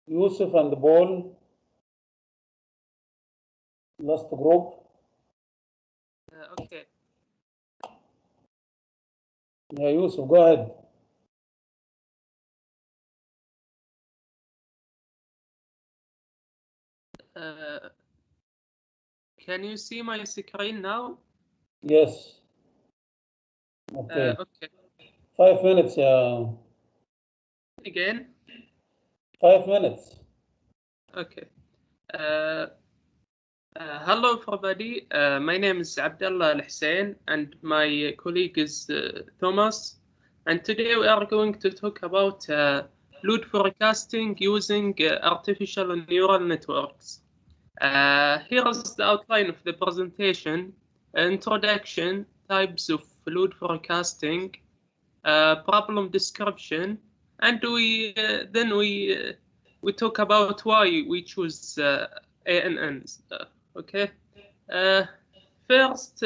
Yusuf and Paul. Last group. Okay. Yeah, Yusuf, go ahead. Can you see my screen now? Yes. Okay. Okay. 5 minutes, yeah. Again? 5 minutes. Okay. Hello, everybody. My name is Abdullah Al-Hussein, and my colleague is Thomas. And today we are going to talk about load forecasting using artificial neural networks. Here is the outline of the presentation: introduction, types of load forecasting, problem description, and then we talk about why we choose ANNs. Okay. First,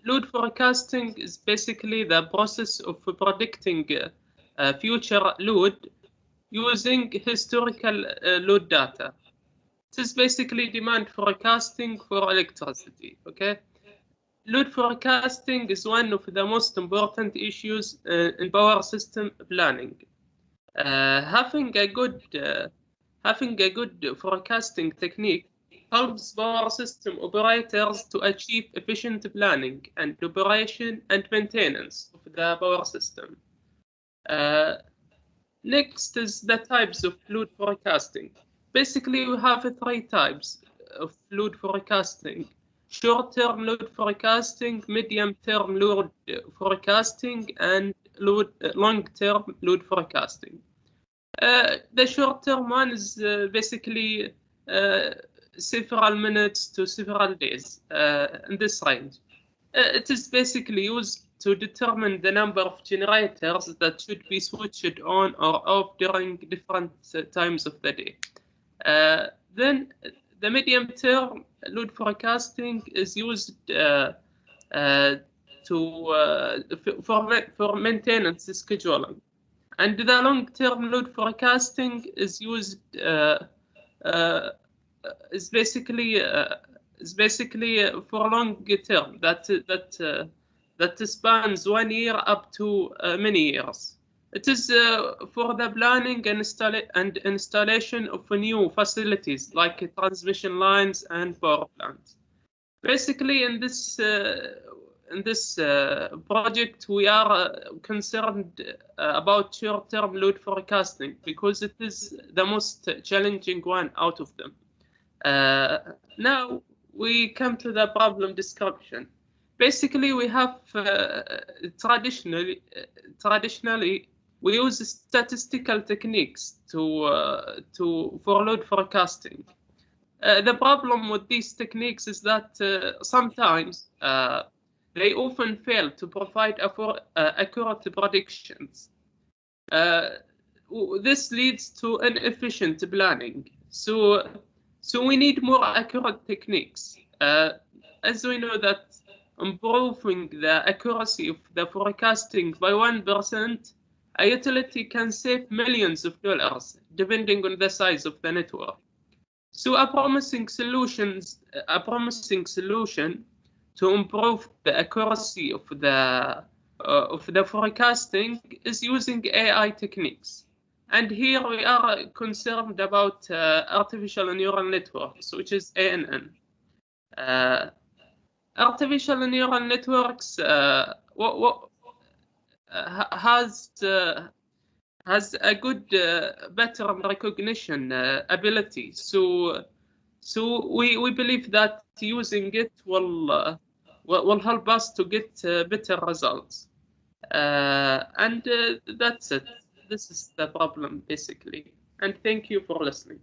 load forecasting is basically the process of predicting future load using historical load data. It is basically demand forecasting for electricity. Okay. Load forecasting is one of the most important issues in power system planning. Having a good forecasting technique helps power system operators to achieve efficient planning and operation and maintenance of the power system. Next is the types of load forecasting. Basically, we have 3 types of load forecasting: short-term load forecasting, medium-term load forecasting, and long-term load forecasting. The short-term one is basically several minutes to several days in this range. It is basically used to determine the number of generators that should be switched on or off during different times of the day. Then the medium-term load forecasting is used for maintenance scheduling, and the long-term load forecasting is used is basically for long term that spans 1 year up to many years. It is for the planning and installation of new facilities like transmission lines and power plants. Basically, in this project, we are concerned about short-term load forecasting because it is the most challenging one out of them. Now we come to the problem description. Basically, we have traditionally we use statistical techniques for load forecasting. The problem with these techniques is that sometimes they often fail to provide accurate predictions. This leads to inefficient planning. So we need more accurate techniques. As we know that improving the accuracy of the forecasting by 1%, a utility can save millions of dollars, depending on the size of the network. So a promising solution to improve the accuracy of the forecasting is using AI techniques. And here we are concerned about artificial neural networks, which is ANN. Artificial neural networks has a good pattern recognition ability. So we believe that using it will help us to get better results. And that's it. This is the problem basically. And thank you for listening.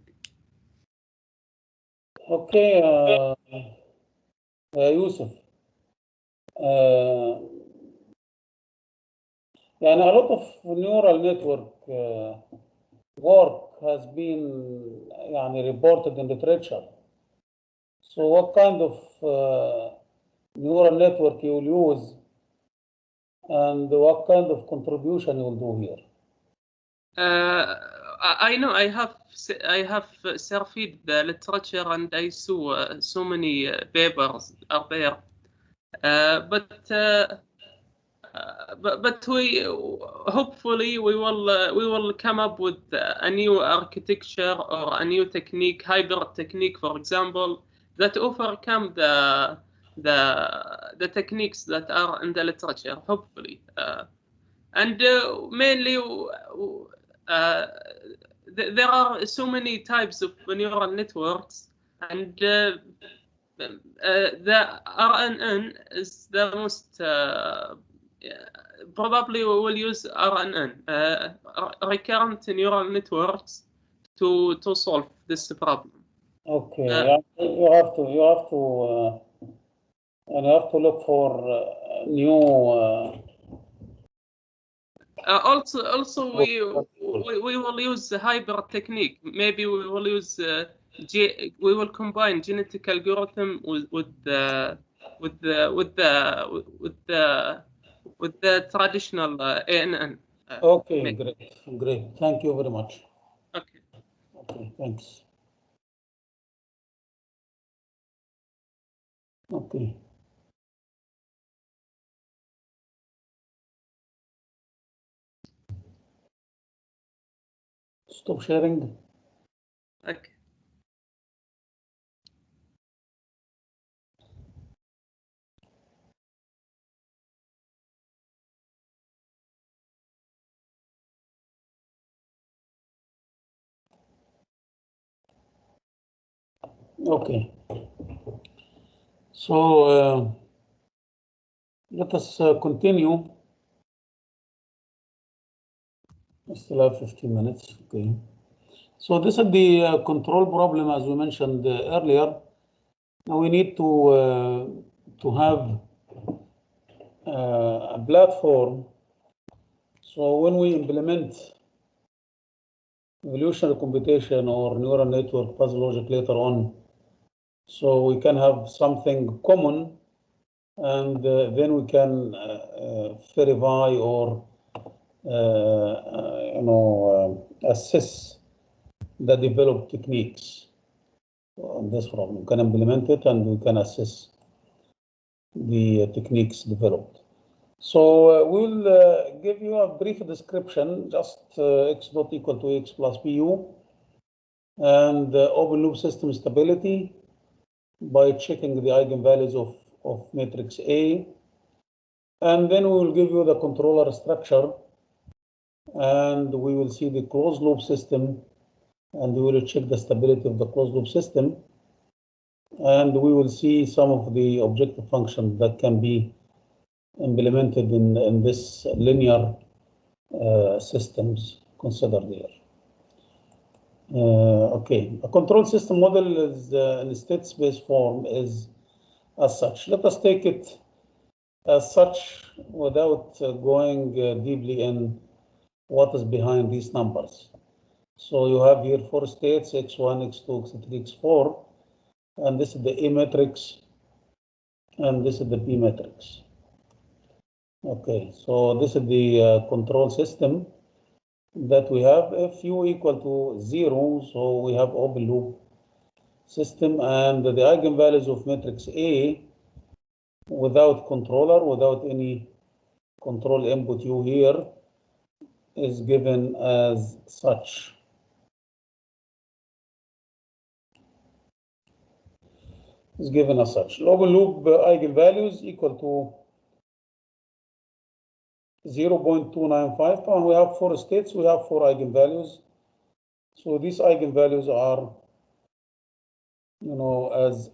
Okay, Yusuf. And a lot of neural network work has been reported in literature. So what kind of neural network you will use and what kind of contribution you will do here? I know I have surfed the literature and I saw so many papers out there, but we hopefully we will come up with a new architecture or a new technique, hybrid technique, for example, that overcome the techniques that are in the literature, hopefully, and mainly there are so many types of neural networks, and the RNN is the most probably we will use RNN, recurrent neural networks, to solve this problem. Okay, you have to look for new. Also, we will use the hybrid technique. Maybe we will use we will combine genetic algorithm with the traditional ANN. Okay, great. Thank you very much. Okay. Okay, thanks. Okay. Stop sharing. Okay. Okay. So let us continue. We still have 15 minutes. Okay. So this is the control problem, as we mentioned earlier. Now we need to have a platform. So when we implement evolutionary computation or neural network fuzzy logic later on, so we can have something common, and then we can verify or assess the developed techniques. on this problem. We can implement it and we can assess the techniques developed. So we'll give you a brief description, just x dot equal to x plus bu, and open loop system stability by checking the eigenvalues of matrix A. And then we will give you the controller structure, and we will see the closed loop system, and we will check the stability of the closed loop system. And we will see some of the objective functions that can be implemented in this linear systems considered here. Okay, a control system model is in state space form is as such. Let us take it as such without going deeply in what is behind these numbers. So you have here 4 states, x1, x2, x3, x4, and this is the A matrix, and this is the B matrix. Okay, so this is the control system that we have. If u equal to 0, so we have open loop system, and the eigenvalues of matrix A without controller, without any control input u here, is given as such. Is given as such. Open loop eigenvalues equal to 0.295, and we have 4 states, we have 4 eigenvalues. So these eigenvalues are,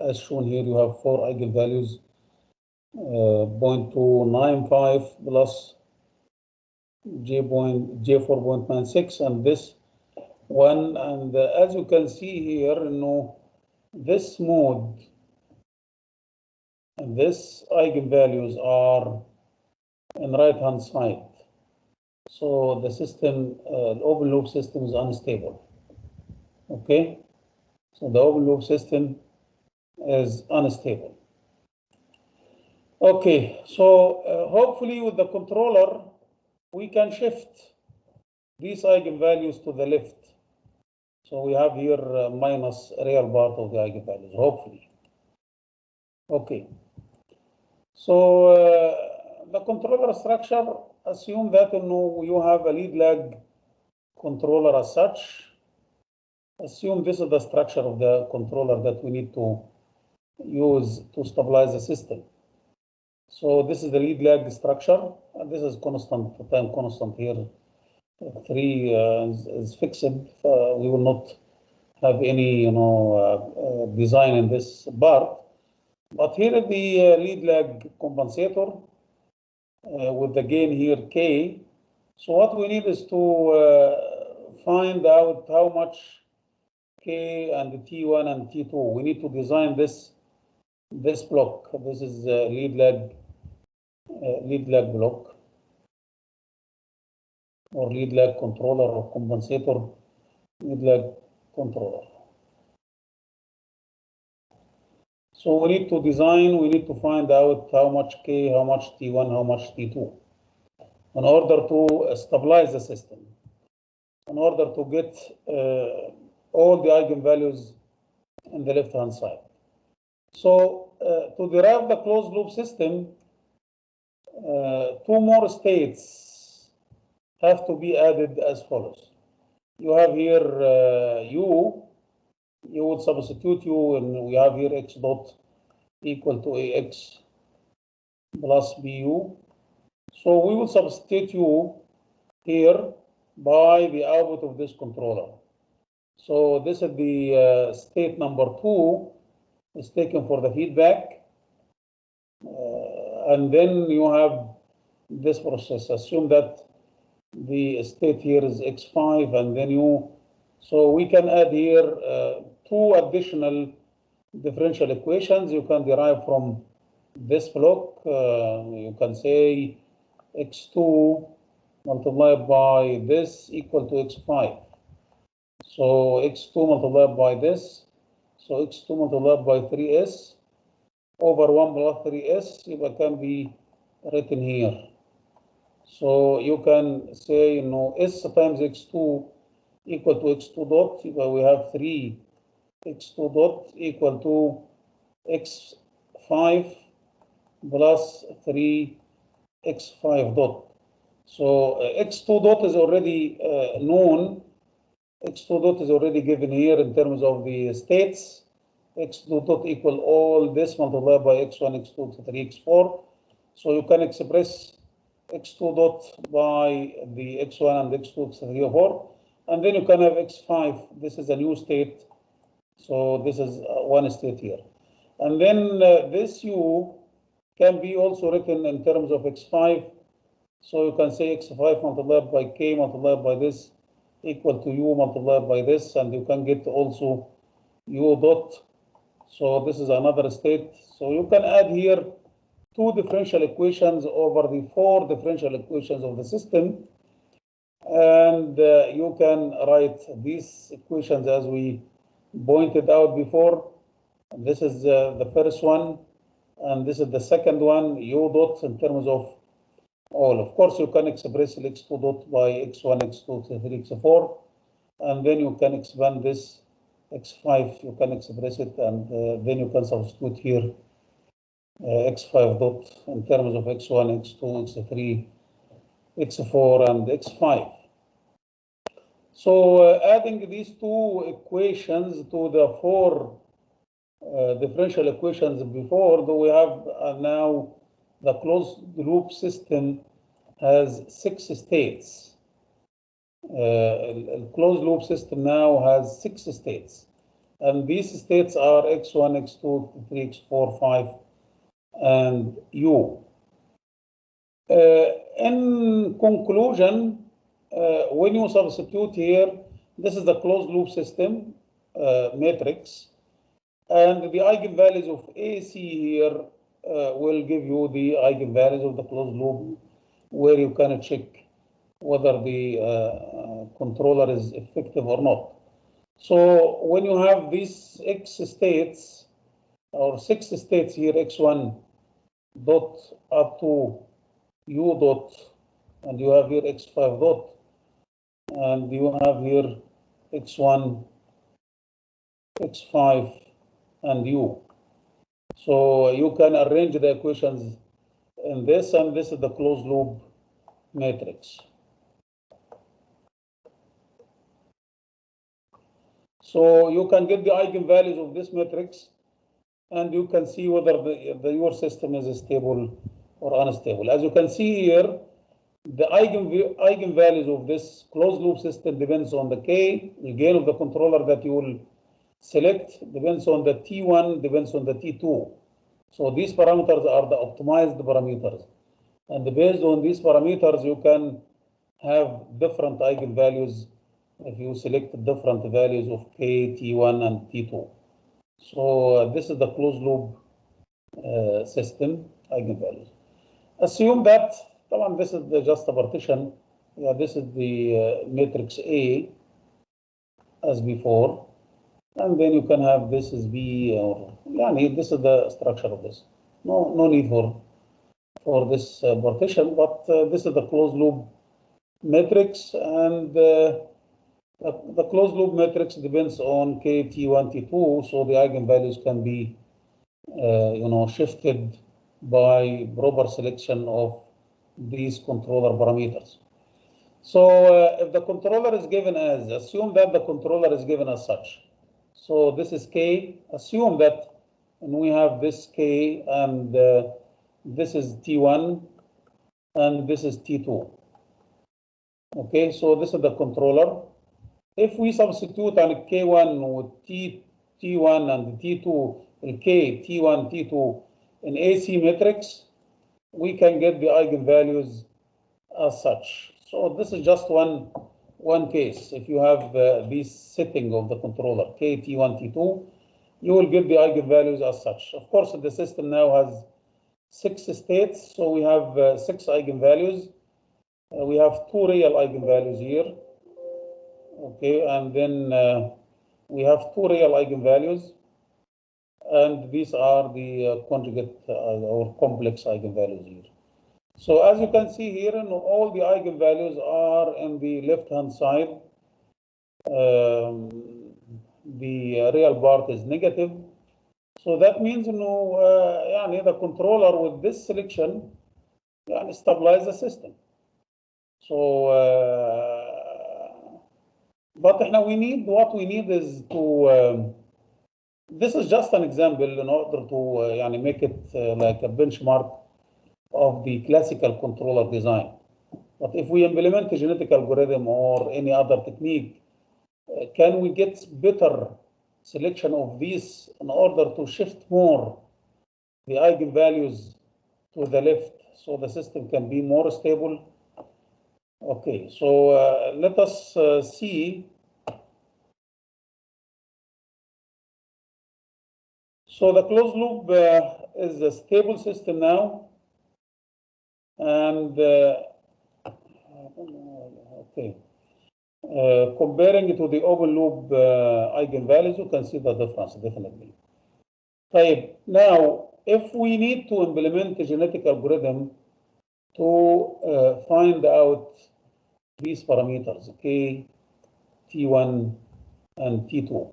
as shown here, you have 4 eigenvalues, 0.295 plus J4.96, and this one. And as you can see here, this mode and this eigenvalues are on right hand side. So the system, the open loop system is unstable. Okay, so the open loop system is unstable. Okay, so hopefully with the controller we can shift these eigenvalues to the left. So we have here minus real part of the eigenvalues, hopefully. Okay, so the controller structure, assume that you have a lead lag controller as such. Assume this is the structure of the controller that we need to use to stabilize the system. So this is the lead lag structure, and this is constant, time constant here. 3 is fixed. We will not have any design in this part. But here is the lead lag compensator with the gain here K. So what we need is to find out how much K and T1 and T2. We need to design this block. This is lead lag block, or lead lag controller, or compensator lead lag controller. So we need to design, we need to find out how much K, how much T1, how much T2, in order to stabilize the system, in order to get all the eigenvalues in the left-hand side. So to derive the closed loop system, 2 more states have to be added as follows. You have here u. You would substitute u, and we have here x dot equal to ax plus bu. So we will substitute u here by the output of this controller. So this is the state number 2 is taken for the feedback. And then you have this process. Assume that the state here is x5, and then so we can add here 2 additional differential equations you can derive from this block. You can say x2 multiplied by this equal to x5. So x2 multiplied by this, so x2 multiplied by 3s over 1 plus 3s, it can be written here. So you can say, s times x2 equal to x2 dot, we have 3 x2 dot equal to x5 plus 3 x5 dot. So x2 dot is already known. X2 dot is already given here in terms of the states. X2 dot equal all this multiplied by x1, x2, x3, x4. So you can express x2 dot by the x1 and x2, x3, x4. And then you can have x5. This is a new state. So this is one state here. And then this u can be also written in terms of x5. So you can say x5 multiplied by k multiplied by this equal to u multiplied by this, and you can get also u dot. So this is another state. So you can add here 2 differential equations over the 4 differential equations of the system. And you can write these equations as we pointed out before. This is the first one, and this is the second one, u dot in terms of all. Of course, you can express x2 dot by x1, x2, x3, x4, and then you can expand this x5, you can express it, and then you can substitute here x5 dot in terms of x1, x2, x3, x4, and x5. So adding these 2 equations to the 4 differential equations before, we have now the closed loop system has 6 states. The closed loop system now has 6 states. And these states are x1, x2, x3, x4, 5, and u. In conclusion, when you substitute here, this is the closed loop system matrix, and the eigenvalues of AC here will give you the eigenvalues of the closed loop, where you can check whether the controller is effective or not. So when you have these x states, or 6 states here, x1 dot up to u dot, and you have here x5 dot, and you have here x1, x5, and u. So you can arrange the equations in this, and this is the closed loop matrix. So you can get the eigenvalues of this matrix, and you can see whether your system is stable or unstable. As you can see here, the eigenvalues of this closed loop system depends on the K, the gain of the controller that you will select, depends on the T1, depends on the T2. So these parameters are the optimized parameters. And based on these parameters, you can have different eigenvalues if you select different values of K, T1, and T2. So this is the closed loop system eigenvalues. Assume that, this is just a partition. Yeah, this is the matrix A as before. And then you can have this is B, or this is the structure of this. No need for this partition, but this is the closed loop matrix, and the closed loop matrix depends on K, T1, T2, so the eigenvalues can be shifted by proper selection of these controller parameters. So if the controller is given as, assume that the controller is given as such. So this is K, assume that, and we have this K, and this is T1, and this is T2. Okay, so this is the controller. If we substitute on K1 with T1 and T2, K, T1, T2 in AC matrix, we can get the eigenvalues as such. So this is just one case. If you have this setting of the controller, K, T1, T2, you will get the eigenvalues as such. Of course, the system now has 6 states, so we have 6 eigenvalues. We have 2 real eigenvalues here. Okay, and then we have 2 real eigenvalues, and these are the conjugate or complex eigenvalues here. So as you can see here, all the eigenvalues are in the left-hand side. The real part is negative. So that means the controller with this selection stabilize the system. So but what we need is to this is just an example in order to make it like a benchmark of the classical controller design. But if we implement a genetic algorithm or any other technique, can we get better selection of these in order to shift more the eigenvalues to the left so the system can be more stable? Okay, so let us see. So the closed loop is a stable system now, and okay. Comparing it to the open loop eigenvalues, you can see the difference definitely. Right. Now, if we need to implement a genetic algorithm to find out these parameters, K, T1, and T2,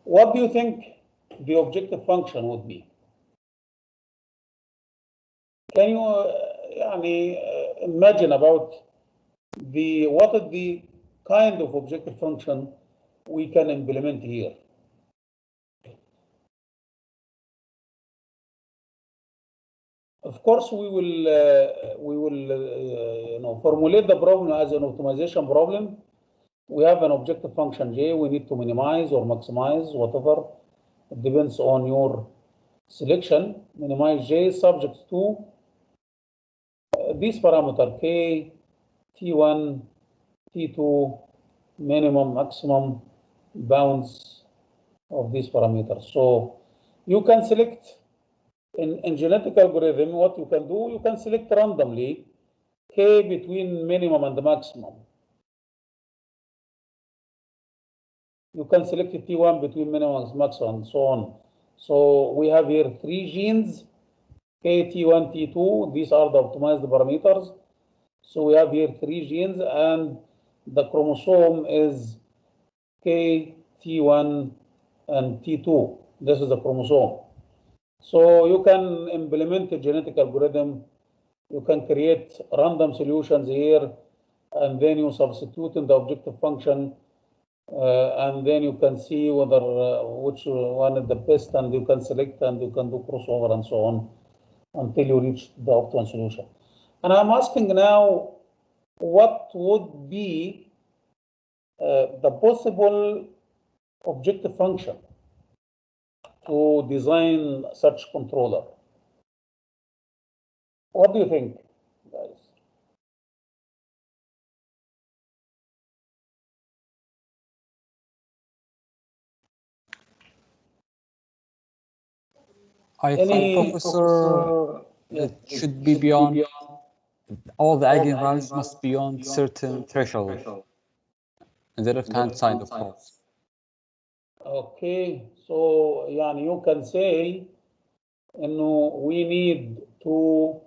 what do you think the objective function would be? Can you imagine about what is the kind of objective function we can implement here? Of course, we will formulate the problem as an optimization problem. We have an objective function J. We need to minimize or maximize, whatever. It depends on your selection. Minimize J subject to these parameters K, T1, T2, minimum, maximum bounds of these parameters. So you can select in genetic algorithm, what you can do, you can select randomly K between minimum and the maximum. You can select T1 between minimum and maximum, and so on. So we have here 3 genes, K, T1, T2. These are the optimized parameters. So we have here 3 genes, and the chromosome is K, T1, and T2. This is the chromosome. So you can implement a genetic algorithm. You can create random solutions here, and then you substitute in the objective function, and then you can see whether which one is the best, and you can select, and you can do crossover and so on until you reach the optimal solution. And I'm asking now, what would be the possible objective function to design such controller? What do you think, guys? I think, Professor, it should be beyond, all the eigenvalues must be beyond certain threshold in the left-hand side, of course. Okay, so you can say, we need to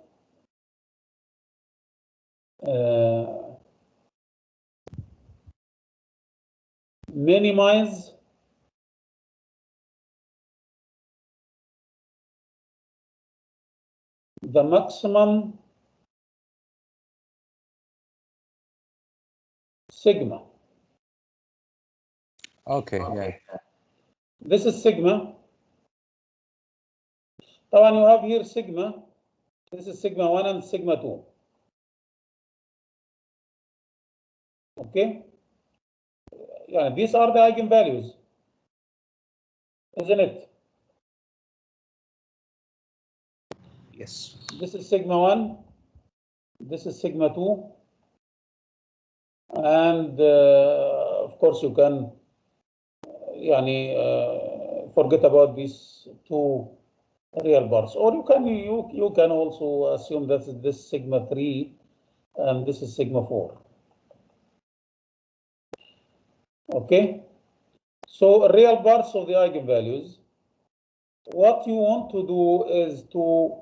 minimize the maximum sigma. Okay, yeah. This is sigma. طبعا you have here sigma. This is sigma 1 and sigma 2. Okay? Yeah, these are the eigenvalues, isn't it? Yes. This is sigma 1. This is sigma 2. And of course, you can forget about these 2 real bars, or you can also assume that this sigma 3 and this is sigma 4. Okay, so real bars of the eigenvalues. What you want to do is to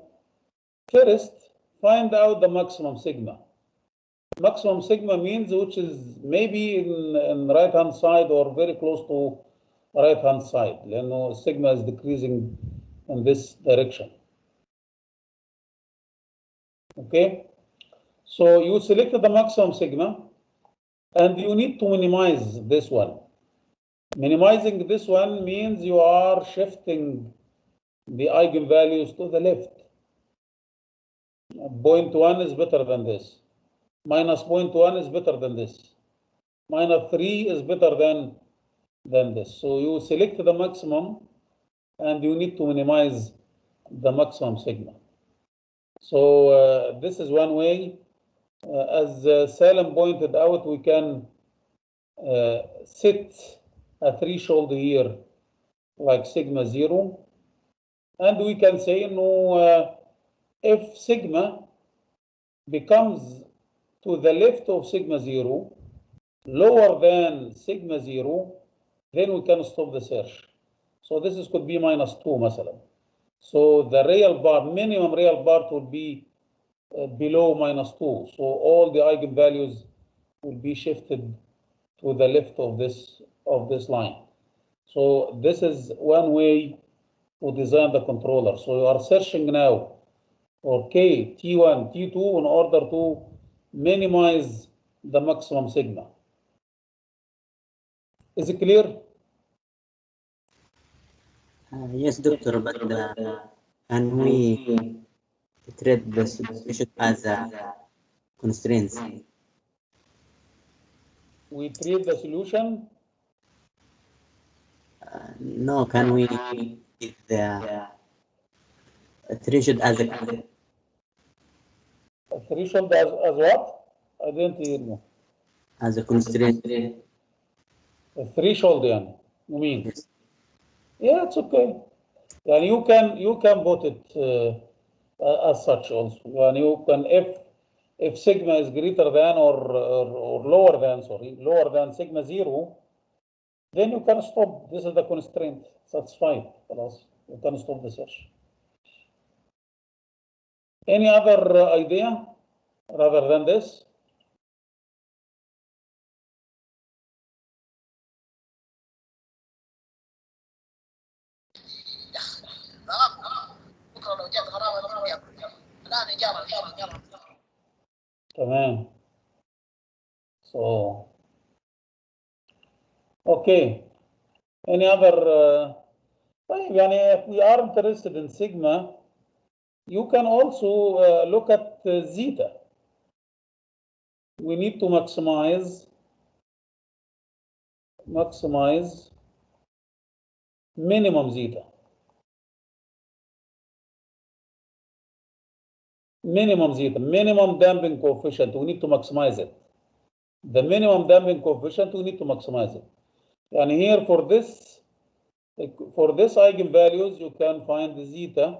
first find out the maximum sigma. Maximum sigma means which is maybe in right hand side or very close to right hand side لأنه sigma is decreasing in this direction. Okay, so you selected the maximum sigma and you need to minimize this one. Minimizing this one means you are shifting the eigenvalues to the left. 0.1 is better than this. Minus 0.1 is better than this. Minus 3 is better than this. So you select the maximum and you need to minimize the maximum sigma. So this is one way. As Salim pointed out, we can set a threshold here like sigma 0, and we can say no, if sigma becomes to the left of sigma 0, lower than sigma 0, then we can stop the search. So this could be minus 2 مثلا. So the real bar, minimum real part will be below minus 2. So all the eigenvalues will be shifted to the left of this line. So this is one way to design the controller. So you are searching now for K, T1, T2 in order to minimize the maximum sigma. Is it clear? Yes, doctor, but can we treat the solution as a constraints? We treat the solution? No, can we treat the threshold as a threshold as what? I didn't hear you. As a constraint. A threshold, يعني. You mean? Yes. Yeah, it's okay. And you can put it as such also. And you can, if sigma is greater than or lower than sigma 0, then you can stop. This is the constraint. That's fine. You can stop the search. Any other idea rather than this? تمام. So, okay. Any other? If we are interested in sigma, you can also look at zeta. We need to maximize minimum zeta. Minimum damping coefficient, we need to maximize it. The minimum damping coefficient, we need to maximize it. And here for this eigenvalues, you can find zeta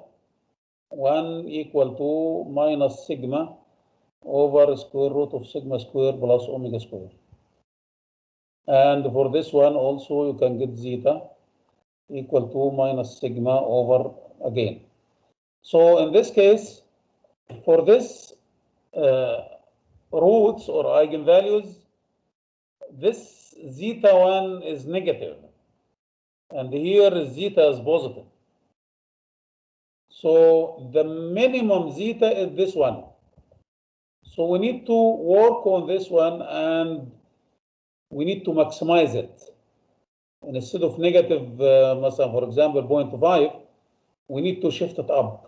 1 equal to minus sigma over square root of sigma square plus omega square. And for this one also, you can get zeta equal to minus sigma over again. So in this case, for this roots or eigenvalues, this zeta 1 is negative, and here zeta is positive. So the minimum zeta is this one. So we need to work on this one and we need to maximize it. And instead of negative, for example, 0.5, we need to shift it up.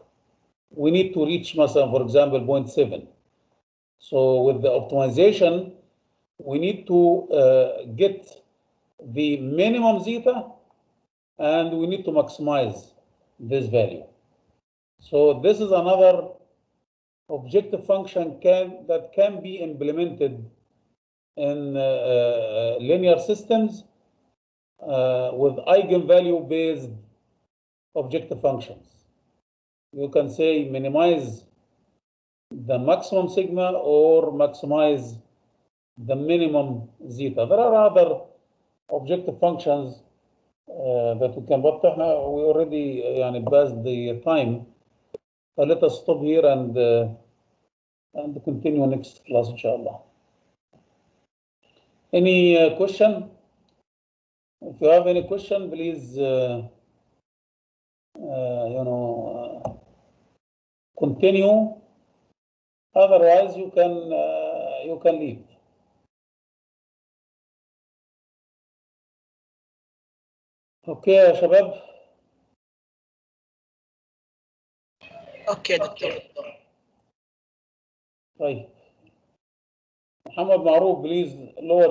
We need to reach, for example, 0.7. So with the optimization, we need to get the minimum zeta and we need to maximize this value. So this is another objective function that can be implemented in linear systems with eigenvalue based objective functions. You can say minimize the maximum sigma or maximize the minimum zeta. There are other objective functions that we can, but we already passed the time. So let us stop here and continue next class, inshallah. Any question? if you have any question, please, continue. Otherwise, you can leave. Okay يا شباب. Okay, Doctor. طيب. محمد معروف, please lower your